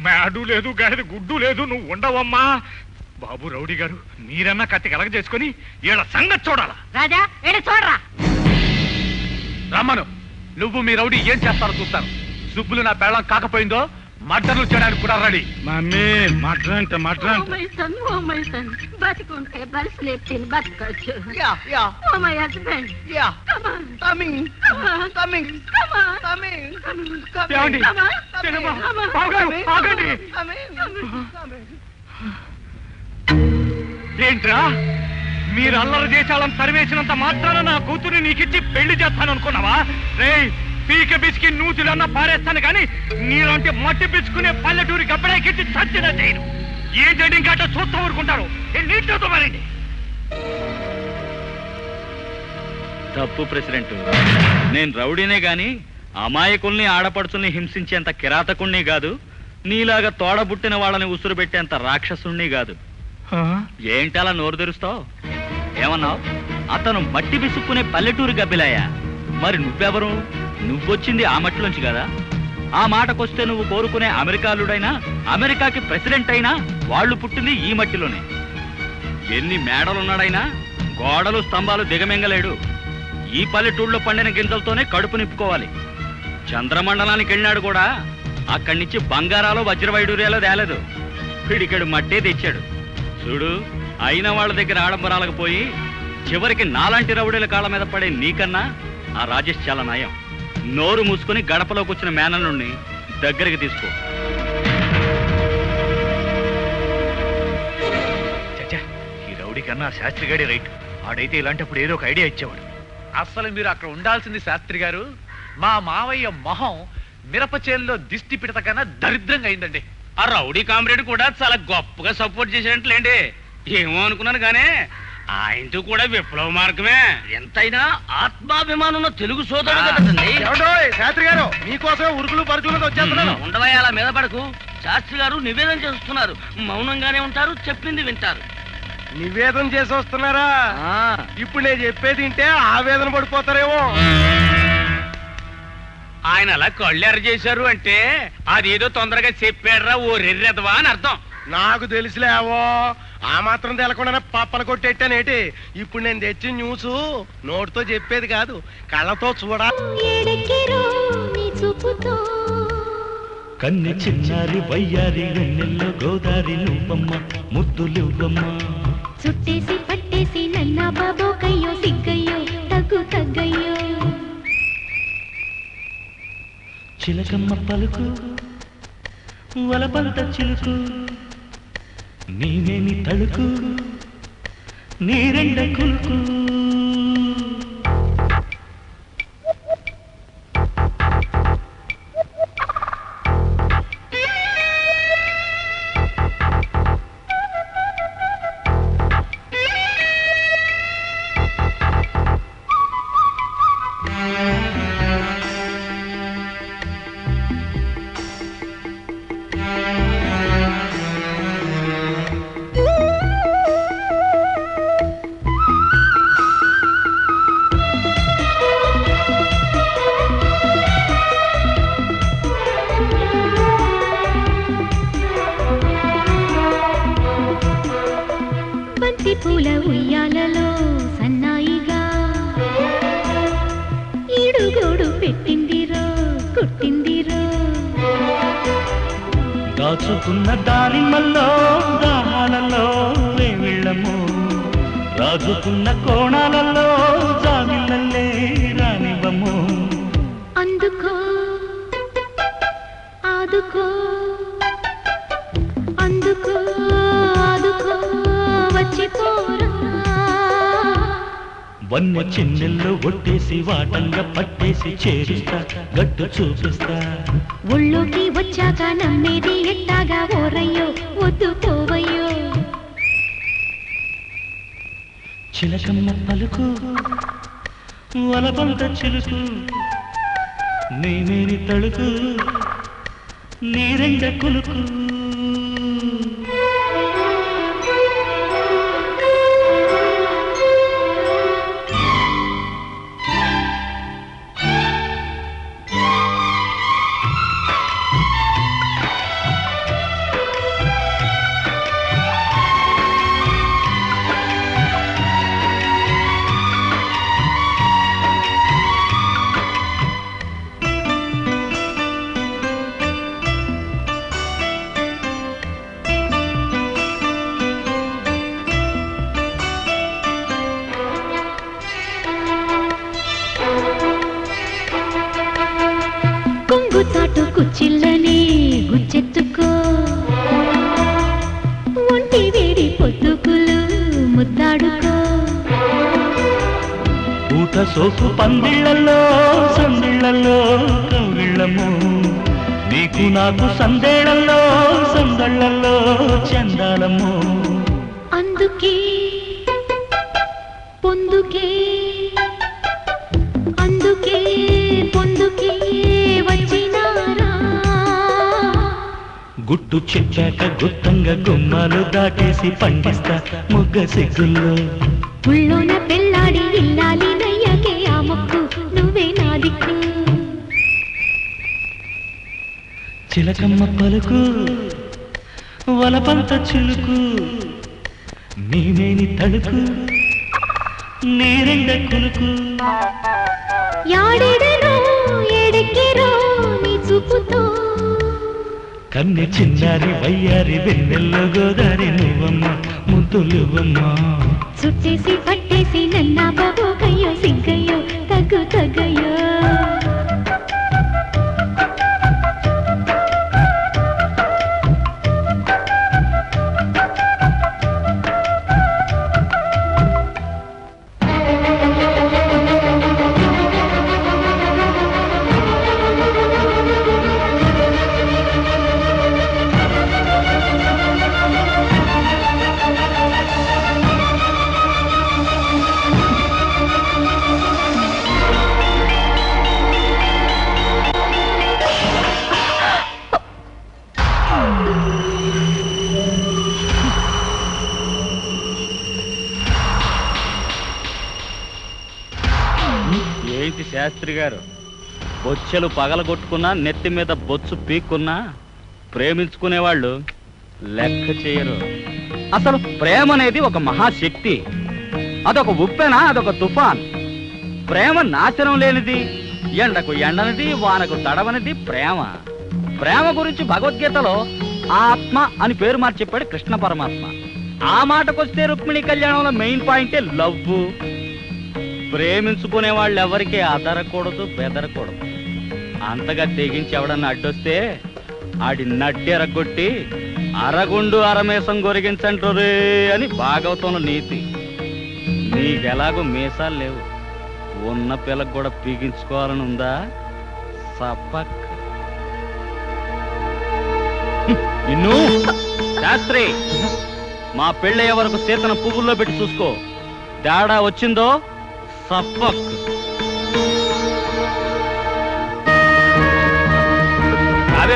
మేడు లేదు, గాడిద గుడ్డు లేదు. నువ్వు ఉండవమ్మా. బాబు రౌడీ గారు, మీరన్నా కత్తి కలగ చేసుకుని వీళ్ళ సంగతి చూడాలా? రాజా ఏడు చూడరా. రమ్మను. నువ్వు మీ రౌడీ ఏం చేస్తారో చూస్తాను. సుబ్బులు నా పెళ్ళం కాకపోయిందో మర్డర్లు చేయడానికి కూడా రెడీ. మమ్మీ మటన్ అంటే మటన్. ఓ మై సన్ బతికుంటే బల్స్ లేపుని బతకచ్చు. Oh my husband. ఏమండి? సినిమా, బావగారు, ఆగండి. ఏంట్రా మీరు అల్లరి చేసాలని తరివేసినంత మాత్రాన నా కూతురు నీకిచ్చి పెళ్లి చేస్తాను అనుకున్నావా? రేయ్ పీక బిస్కి నూతులన్నా పారేస్తాను కానీ నీలాంటి మట్టి పిచ్చుకునే పల్లెటూరి గబ్బడాకిచ్చి చచ్చిన చేయను. ఏంటంటే ఇంకా చూస్తూ ఊరుకుంటారు. నీటితో మరండి. తప్పు ప్రెసిడెంట్. నేను రౌడీనే గాని అమాయకుల్ని ఆడపడుచుల్ని హింసించేంత కిరాతకుణ్ణి కాదు. నీలాగా తోడబుట్టిన వాళ్ళని ఉసురు పెట్టేంత రాక్షసుణ్ణి కాదు. ఏంటలా నోరు తెరుస్తావు? ఏమన్నావు? అతను మట్టి బిసుక్కునే పల్లెటూరు గబ్బిలాయా? మరి నువ్వెవరు? నువ్వొచ్చింది ఆ మట్టిలోంచి కదా. ఆ మాటకొస్తే నువ్వు కోరుకునే అమెరికాలుడైనా, అమెరికాకి ప్రెసిడెంట్ అయినా వాళ్ళు పుట్టింది ఈ మట్టిలోనే. ఎన్ని మేడలున్నాడైనా గోడలు స్తంభాలు దిగమింగలేడు. ఈ పల్లెటూళ్ళలో పండిన గింజలతోనే కడుపు నింపుకోవాలి. చంద్రమండలానికి వెళ్ళినాడు కూడా అక్కడి నుంచి బంగారాలు వజ్రవైడూర్యాలు తేలేదు. పిడికెడు మట్టే తెచ్చాడు. చూడు, అయిన వాళ్ళ దగ్గర ఆడంబరాలకు పోయి చివరికి నాలాంటి రౌడీల కాళ్ళ మీద పడే నీకన్నా ఆ రాజేష్ చాలా నయం. నోరు మూసుకుని గడపలోకి వచ్చిన మేనల్ని దగ్గరికి తీసుకో. చచ్చా, ఈ రౌడీ కన్నా శాస్త్రి గారి రైట్. ఆడైతే ఇలాంటప్పుడు ఏదో ఒక ఐడియా ఇచ్చేవాడు. అసలు మీరు అక్కడ ఉండాల్సింది శాస్త్రి గారు. మా మావయ్య మొహం మిరపచేల్లో దిష్టి పిడత కన్నా దరిద్రంగా అయిందండి. ఆ రౌడీ కామ్రేడ్ కూడా చాలా గొప్పగా సపోర్ట్ చేసినట్లేండి. ఏమో అనుకున్నాను గానే ఆయనతో కూడా విప్లవ మార్గమే. ఎంతైనా ఆత్మాభిమానంలో తెలుగు సోదరుడు కదండి. శాస్త్రి గారు మీకోసం ఉరుకులు పరుచులు వచ్చేస్తున్నాను. ఉండవా అలా మీద పడకు. శాస్త్రి గారు నివేదన చేస్తున్నారు. మౌనంగానే ఉంటారు, చెప్పింది వింటారు. నివేదన చేసి వస్తున్నారా? ఇప్పుడు నేను చెప్పేది వింటే ఆవేదన పడిపోతారేమో. ఆయన అలా కళ్ళెర చేశారు అంటే అదేదో తొందరగా చెప్పాడరా ఓ రెర్రెదవా అని అర్థం. నాకు తెలిసిలేవో ఆ మాత్రం తెలకుండా పప్పలు కొట్టేటానేటి. ఇప్పుడు నేను తెచ్చిన న్యూస్ నోటితో చెప్పేది కాదు, కళ్ళతో చూడాలి. కన్నె చిన్నారి వయ్యారి వెన్నెల్లో గోదారి నువ్వమ్మ ముద్దులువ్వమ్మ. చుట్టేసి పట్టేసి నన్నా బాబో కయ్యో సిగ్గయ్యో తగ్గు తగ్గయ్యో. చిలకమ్మ పలుకు వలపంత చిలుకు నీవేమి తళుకు నీరెండ కులుకు. బంతి పూల ఉయ్యాలలో సన్నాయిగా ఈడుగోడు పెట్టిందిరో కుట్టిందిరో. దాచుకున్న దారిమల్లో దాహాలలో వేవిళ్ళము, రాజుకున్న కోణాలలో జామిళ్ళల్లే రానివ్వము. అందుకో ఆదుకో అందుకో ఆదుకో వచ్చిపోరా. వన్య చిన్నెల్లో ఒట్టేసి వాటంగా పట్టేసి చేరుస్తా, గట్టు చూపిస్తా. ఒళ్ళోకి వచ్చాక నమ్మేది ఎట్టాగా ఓరయ్యో వద్దు పోవయ్యో. చిలకమ్మ పలుకు వలపంత చిలుకు, నేనేని తడుకు నీరెండ కులుకు. కొంగుచాటు కుచ్చిళ్ళని గుచ్చెత్తుకో, ఒంటి వేడి పొద్దుకులు ముద్దాడుకో. ఊట సోపు పందిళ్ళల్లో సందిళ్ళల్లో కౌగిళ్ళము, నీకు నాకు సందేళ్లలో సందళ్ళల్లో చందాలము. అందుకే పొందుకే అందుకే పొందుకే వచ్చినారా. గుట్టు చెట్టాక గుత్తంగా గుమ్మాలు దాటేసి పండిస్తా మొగ్గ సిగ్గుల్లో. ఉళ్ళోన పెళ్ళాడి ఇల్లాలి నయ్యకే ఆ మొక్కు నువ్వే నా దిక్కు. చిలకమ్మ పలుకు వలపంత చిలుకు, నీవేని తడుకు నీరెండ కులుకు. యాడెడనో ఎడెక్కిరో నీ చూపుతో, కన్నె చిన్నారి వయ్యారి వెన్నెల్లో గోదారి నువ్వమ్మ ముద్దులువమ్మ. చుట్టేసి పట్టేసి నన్నా బాబోకయ్యో సిగ్గయ్యో తగ్గు తగ్గయ్యో. ఏంటి శాస్త్రి గారు, బొచ్చెలు పగలగొట్టుకున్నా నెత్తి మీద బొచ్చు పీక్కున్నా ప్రేమించుకునేవాళ్ళు లెక్క చేయరు. అసలు ప్రేమ అనేది ఒక మహాశక్తి, అదొక ఉప్పెన, అదొక తుఫాన్. ప్రేమ నాశనం లేనిది, ఎండకు ఎండనిది, వానకు తడవనిది ప్రేమ. ప్రేమ గురించి భగవద్గీతలో ఆత్మ అని పేరు మార్చి చెప్పాడు కృష్ణ పరమాత్మ. ఆ మాటకొస్తే రుక్మిణి కళ్యాణంలో మెయిన్ పాయింటే లవ్. ప్రేమించుకునే వాళ్ళు ఎవరికి అదరకూడదు, బెదరకూడదు. అంతగా తెగించి ఎవడన్నా అడ్డొస్తే ఆడి నడ్డి ఎరగొట్టి అరగుండు అరమేసం గొరిగించంటారు అని భాగవతంలో నీతి. నీకెలాగో మీసాలు లేవు, ఉన్న పిల్లకు కూడా పీగించుకోవాలని ఉందా? సపక్ నిన్ను. శాస్త్రి, మా పెళ్ళయ్యే వరకు సీతను పువ్వుల్లో పెట్టి చూసుకో, తేడా వచ్చిందో సపక్. అదే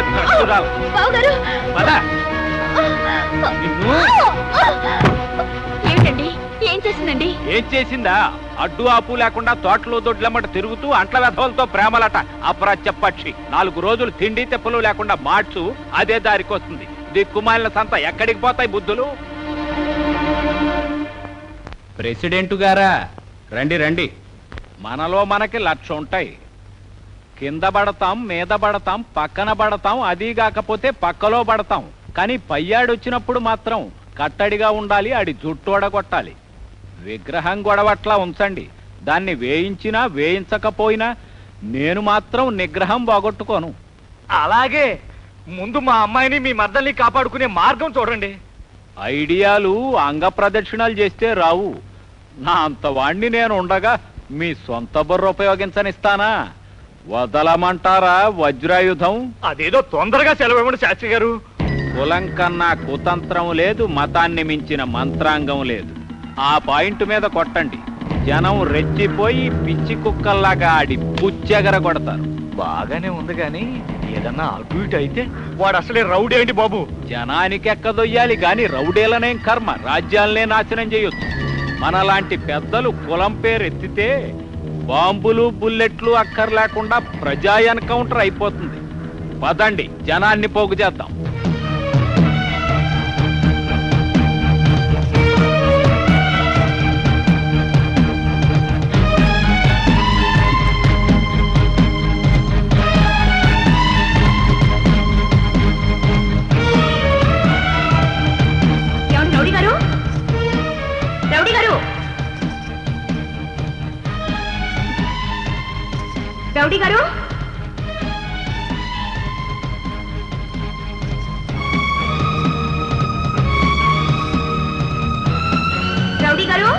ఏంటండి, ఏం చేసిందండి? ఏం చేసిందా? అడ్డు ఆపు లేకుండా తోటలో దొడ్లమ్మట తిరుగుతూ అంట్ల వెధవలతో ప్రేమలట. అప్రాచ్య పక్షి 4 రోజులు తిండి తెప్పలు లేకుండా మార్చు, అదే దారికొస్తుంది. దిక్కుమాలిన సంత ఎక్కడికి పోతాయి బుద్ధులు? ప్రెసిడెంట్ గారా రండి రండి. మనలో మనకి 1,00,000 ఉంటాయి. కింద పడతాం, మీద పడతాం, పక్కన పడతాం, అది కాకపోతే పక్కలో పడతాం. కానీ పయ్యాడొచ్చినప్పుడు మాత్రం కట్టడిగా ఉండాలి, ఆడి జుట్టు ఒడగొట్టాలి. విగ్రహం గొడవట్లా ఉంచండి. దాన్ని వేయించినా వేయించకపోయినా నేను మాత్రం నిగ్రహం పోగొట్టుకోను. అలాగే ముందు మా అమ్మాయిని మీ మర్దల్ని కాపాడుకునే మార్గం చూడండి. ఐడియాలు అంగ ప్రదక్షిణాలు చేస్తే రావు. నా అంత వాణ్ణి నేను ఉండగా మీ సొంత బుర్ర ఉపయోగించనిస్తానా? వదలమంటారా వజ్రాయుధం? అదేదో తొందరగా సెలవివ్వండి శాస్త్రి గారు. కులం కన్నా కుతంత్రం లేదు, మతాన్ని మించిన మంత్రాంగం లేదు. ఆ పాయింట్ మీద కొట్టండి. జనం రెచ్చిపోయి పిచ్చి కుక్కల్లాగా ఆడి పుచ్చెగర కొడతారు. బాగానే ఉంది కానీ ఏదన్నా అటు ఇటు అయితే వాడు అసలే రౌడీ ఏంటి బాబు. జనానికి ఎక్కదొయ్యాలి గాని రౌడీలనేం కర్మ, రాజ్యాలనే నాశనం చేయొచ్చు. మనలాంటి పెద్దలు కులం పేరు ఎత్తితే బాంబులు బుల్లెట్లు అక్కర్లేకుండా ప్రజా ఎన్కౌంటర్ అయిపోతుంది. పదండి, జనాన్ని పోగు చేద్దాం. రౌడీ గారు, రౌడీ గారు, రౌడీ గారు, రౌడీ గారు,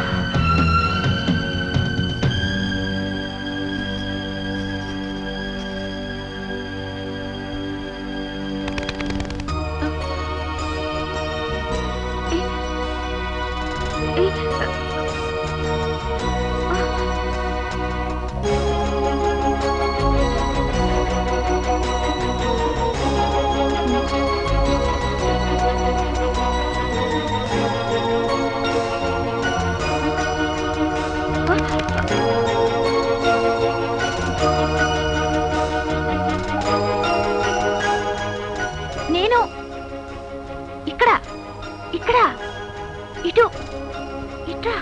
నేను ఇక్కడ ఇక్కడ ఇటు ఇట్రా.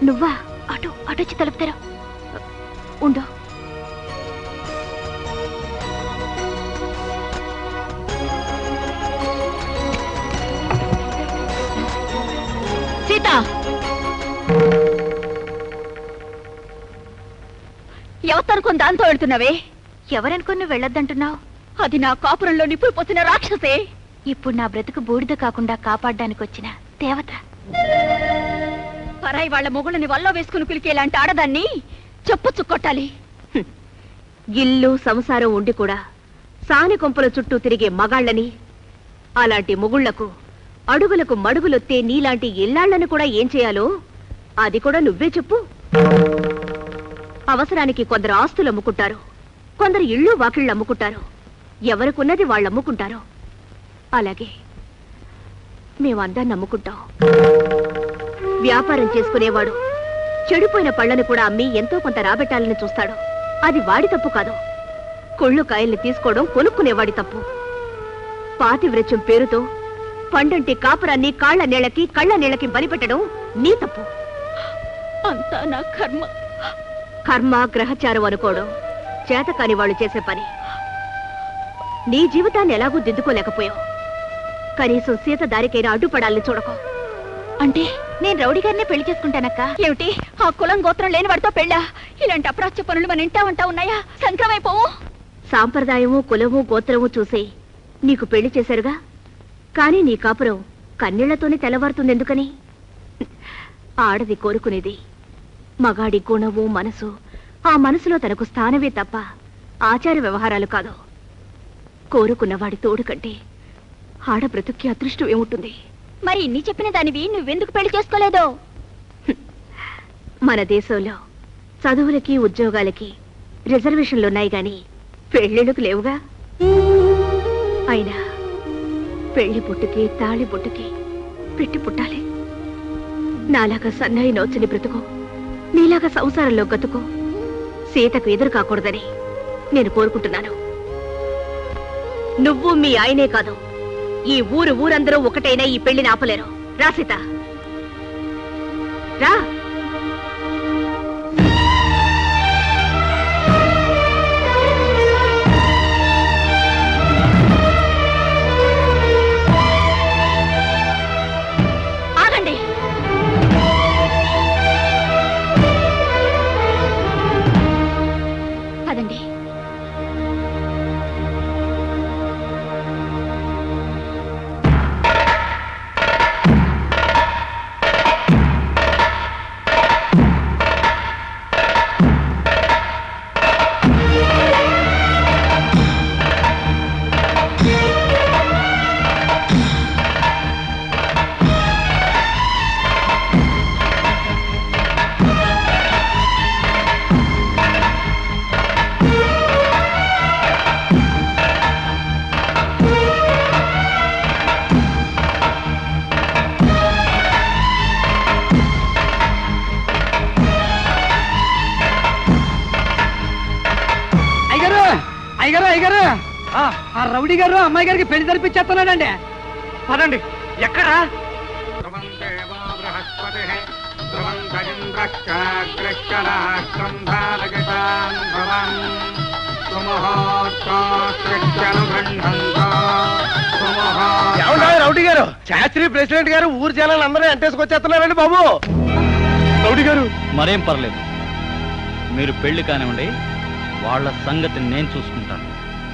నువ్వా? అటు అటొచ్చి తలుపుతారా? ఉండు. సీత, ఎవతనుకుని దాంతో వెళ్తున్నావే? ఎవరనుకుని నువ్వు వెళ్ళొద్దంటున్నావు? అది నా కాపురంలో నిప్పులు పోసిన రాక్షసే. ఇప్పుడు నా బ్రతుకు బూడిద కాకుండా కాపాడడానికి వచ్చిన దేవత. పరాయి వాళ్ళ మొగుళ్ళని వల్ల వేసుకుని పిలికేలాంటి ఆడదాన్ని చెప్పు కొట్టాలి. ఇల్లు సంసారం ఉండి కూడా సాని కొంపల చుట్టూ తిరిగే మగాళ్ళని, అలాంటి మొగుళ్లకు అడుగులకు మడుగులొత్తే నీలాంటి ఇల్లాళ్లను కూడా ఏం చేయాలో అది కూడా నువ్వే చెప్పు. అవసరానికి కొందరు ఆస్తులు అమ్ముకుంటారు, కొందరు ఇళ్ళు వాకిళ్ళు అమ్ముకుంటారు, ఎవరికున్నది వాళ్ళు అమ్ముకుంటారు. అలాగే మేమందరం నమ్ముకుంటాం. వ్యాపారం చేసుకునేవాడు చెడిపోయిన పళ్ళని కూడా అమ్మి ఎంతో కొంత రాబెట్టాలని చూస్తాడు. అది వాడి తప్పు కాదు. కొళ్ళు కాయల్ని తీసుకోవడం కొనుక్కునేవాడి తప్పు. పాతివ్రత్యం పేరుతో పండంటి కాపురాన్ని కాళ్ల నీళ్ళకి కళ్ళ నీళ్ళకి బలిపెట్టడం నీ తప్పు. అంతా నా కర్మ. కర్మ గ్రహచారం అనుకోవడం చేతకాని వాళ్ళు చేసే పని. నీ జీవితాన్ని ఎలాగూ దిద్దుకోలేకపోయావు. కనీసం సీత దారికైనా అడ్డుపడాలని చూడకో. అంటే నేను రౌడీ గారినే పెళ్లి చేసుకుంటానక్క? ఏమిటి, ఆ కులం గోత్రం లేని వాడితో పెళ్ళా? ఇలాంటి అప్రాచ్య పనులు మన ఇంటా వంటా ఉన్నాయా? సంక్రమైపోవు. సాంప్రదాయము కులము గోత్రము చూసి నీకు పెళ్లి చేశారుగా, కానీ నీ కాపురం కన్నీళ్లతోనే తెల్లవారుతుంది. ఎందుకని? ఆడది కోరుకునేది మగాడి గుణము మనసు, ఆ మనసులో తనకు స్థానమే తప్ప ఆచార వ్యవహారాలు కాదు. కోరుకున్నవాడి తోడు కంటే ఆడ బ్రతుక్కి అదృష్టం ఏముంటుంది? మరి ఇన్ని చెప్పిన దానివి నువ్వెందుకు పెళ్లి చేసుకోలేదో? మన దేశంలో చదువులకి ఉద్యోగాలకి రిజర్వేషన్లున్నాయి గాని పెళ్లిళ్ళకు లేవుగా. అయినా పెళ్లి పుట్టుకి తాళి పుట్టుకి పెట్టి పుట్టాలి. నాలాగా సన్నాయి నోచని బ్రతుకు, నీలాగా సంసారంలో గతుకు సీతకు ఎదురు కాకూడదని నేను కోరుకుంటున్నాను. నువ్వు మీ ఆయనే కాదు, ఈ ఊరందరూ ఒకటైనా ఈ పెళ్లిని ఆపలేరు. రా సీత. రా. ఆగండి. పదండి. అయ్యగారు ఆ రౌడీ గారు అమ్మాయి గారికి పెళ్లి జరిపించేస్తున్నాడండి. పదండి. ఎక్కడా? రౌడీ గారు, శాస్త్రి ప్రెసిడెంట్ గారు ఊరు జనాలు అందరూ అంటేసుకొచ్చేస్తున్నారండి బాబు. రౌడీ గారు మరేం పర్లేదు, మీరు పెళ్లి కానివ్వండి, వాళ్ళ సంగతి నేను చూసుకుంటాను.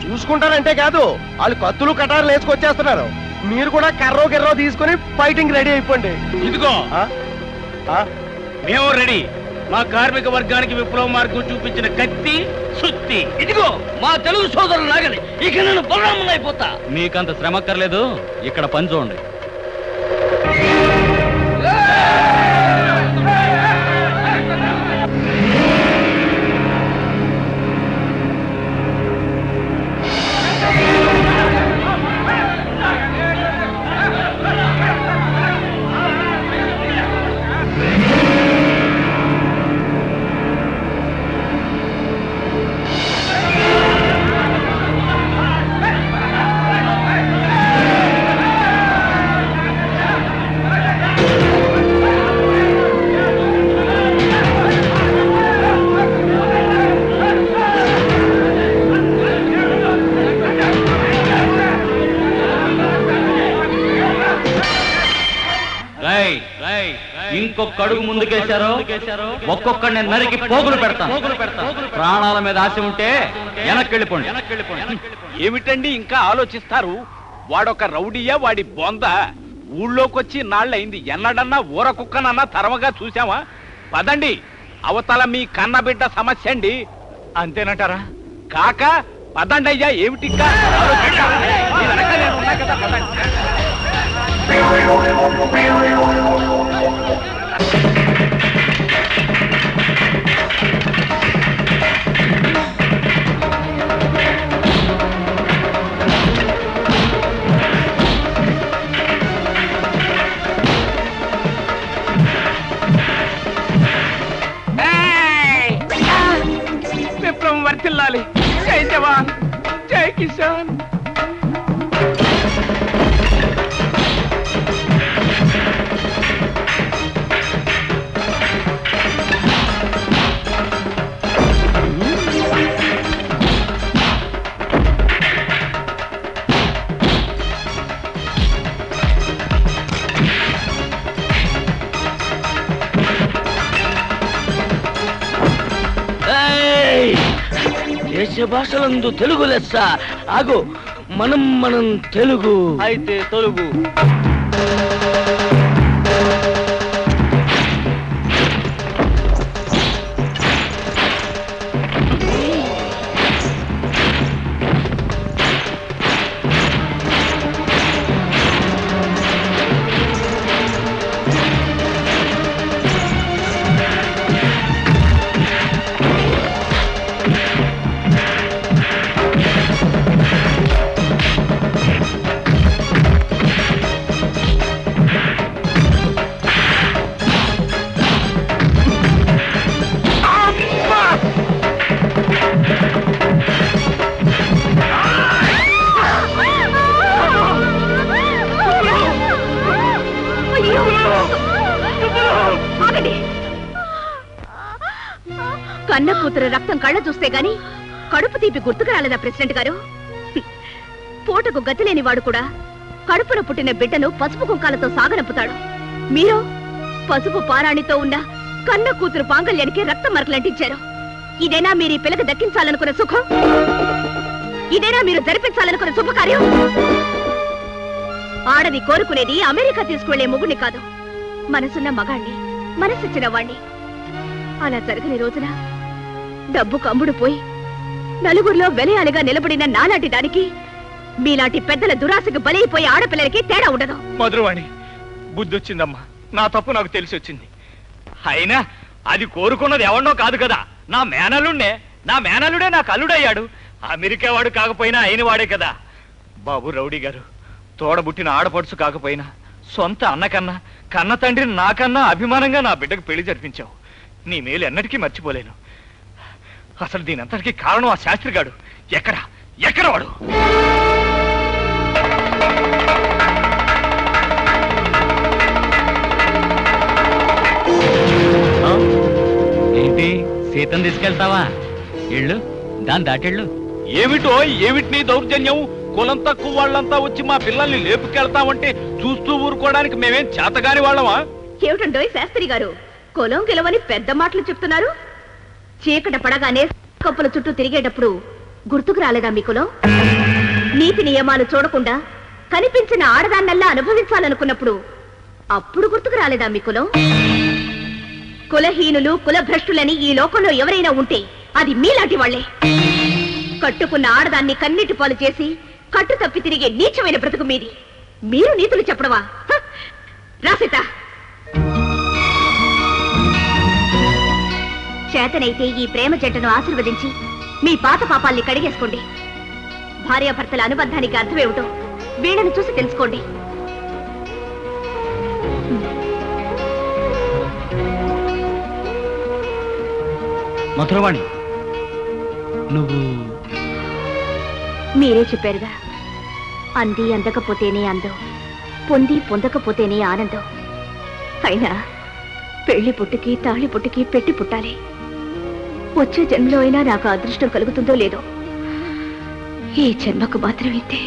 చూసుకుంటారంటే కాదు, వాళ్ళు కత్తులు కటారులు వేసుకొచ్చేస్తున్నారు. మీరు కూడా కర్రో గిర్రో తీసుకుని ఫైటింగ్ రెడీ అయిపోండి. ఇదిగో మేము రెడీ. మా కార్మిక వర్గానికి విప్లవ మార్గం చూపించిన కత్తి సుత్తి ఇదిగో మా తెలుగు సోదరులు లాగలి. ఇక నేను బలరామం అయిపోతా. మీకంత శ్రమక్కర్లేదు, ఇక్కడ పని చూడండి. ఇంకొక అడుగు ముందుకేశారో ఒక్కొక్కడిని నరికి పోగులు పెడతాను. ప్రాణాల మీద ఆశ ఉంటే వెనక్కి వెళ్ళిపోండి. ఏమిటండి ఇంకా ఆలోచిస్తారు? వాడొక రౌడీయా, వాడి బొంద. ఊళ్ళోకొచ్చి నాళ్ళయింది, ఎన్నడన్నా ఊర కుక్కనన్నా తరమగా చూసావా? పదండి, అవతల మీ కన్నబిడ్డ సమస్య అండి. అంతేనంటారా? కాక పదండి అయ్యా. ఏమిటి ఇంకా ఆలోచించాలి? మీ వెనక నేను ఉన్నా కదా, పదండి. విప్లవం వర్తిల్లాలి. జై జవాన్, జై కిసాన్. దేశ భాషలందు తెలుగు లెస్స. ఆగు, మనం తెలుగు అయితే తొలుగు. ఆగండి. కన్న కూతురు రక్తం కళ్ళ చూస్తే గాని కడుపు తీపి గుర్తుకు రాలేదా ప్రెసిడెంట్ గారు? పూటకు గతి లేనివాడు కూడా కడుపున పుట్టిన బిడ్డను పసుపు కుంకాలతో సాగనంపుతాడు. మీరు పసుపు పారాణితో ఉన్న కన్న కూతురు పాంగల్యానికి రక్తం మరకలంటించారు. ఇదేనా మీరు ఈ పిల్లకి దక్కించాలనుకున్న సుఖం? ఇదేనా మీరు జరిపించాలనుకున్న శుభకార్యం? ఆడది కోరుకునేది అమెరికా తీసుకువెళ్లే మొగుడిని కాదు, మనసున్న మగాణ్ణి, మనసిచ్చిన వాణ్ణి. అలా జరగని రోజున డబ్బు కమ్ముడు పోయి నలుగురిలో వెలయాలిగా నిలబడిన నాలాంటి దానికి మీలాంటి పెద్దల దురాశకు బలైపోయే ఆడపిల్లలకి తేడా ఉండదు. మధురవాణి, బుద్ధొచ్చిందమ్మా. నా తప్పు నాకు తెలిసి వచ్చింది. అయినా అది కోరుకున్నది ఎవరినో కాదు కదా, నా మేనలుండే. నా మేనలుడే నాకు అల్లుడయ్యాడు. అమెరికా వాడు కాకపోయినా అయిన వాడే కదా. బాబు రౌడీ గారు, తోడబుట్టిన ఆడపడుచు కాకపోయినా సొంత అన్నకన్నా కన్న తండ్రిని నాకన్నా అభిమానంగా నా బిడ్డకు పెళ్లి జరిపించావు. నీ మేలు ఎన్నటికీ మర్చిపోలేను. అసలు దీనంతటికీ కారణం ఆ శాస్త్రి గాడు. ఎక్కడ వాడు? ఏంటి సీతం తీసుకెళ్తావా? ఇళ్ళు దాని దాటెళ్ళు. ఏమిటి నీ దౌర్జన్యం? కులం తక్కువ వాళ్ళంతా వచ్చి మా పిల్లల్ని లేపుకెళ్తామంటే చూస్తూ ఊరుకోవడానికి మేమేం చేతగాని వాళ్ళమా? ఏమిటండో శాస్త్రి గారు, కులం గెలవని పెద్ద మాటలు చెప్తున్నారు. చీకట పడగానే కప్పుల చుట్టూ తిరిగేటప్పుడు గుర్తుకు రాలేదా మీ కులం? నీతి నియమాలు చూడకుండా కనిపించిన ఆడదాన్నల్లా అనుభవించాలనుకున్నప్పుడు అప్పుడు గుర్తుకు రాలేదా మీ కులం? కులహీనులు కులభ్రష్టులని ఈ లోకంలో ఎవరైనా ఉంటే అది మీలాంటి వాళ్లే. కట్టుకున్న ఆడదాన్ని కన్నీటి పాలు చేసి కట్టు తప్పి తిరిగే నీచమైన బ్రతుకు మీది. మీరు నీతులు చెప్పడవా? రాసిత, చేతనైతే ఈ ప్రేమ జంటను ఆశీర్వదించి మీ పాత పాపాల్ని కడిగేసుకోండి. భార్యాభర్తల అనుబంధానికి అర్థమేమిటో వీళ్ళని చూసి తెలుసుకోండి. మధురవాణి, నువ్వు మీరే చెప్పారుగా, అంది అందకపోతేనే అందం, పొంది పొందకపోతేనే ఆనందం. అయినా పెళ్లి పుట్టుకి తాళి పుట్టుకి పెట్టి పుట్టాలి. వచ్చే జన్మలో అయినా నాకు అదృష్టం కలుగుతుందో లేదో, ఈ జన్మకు మాత్రం ఇంతే.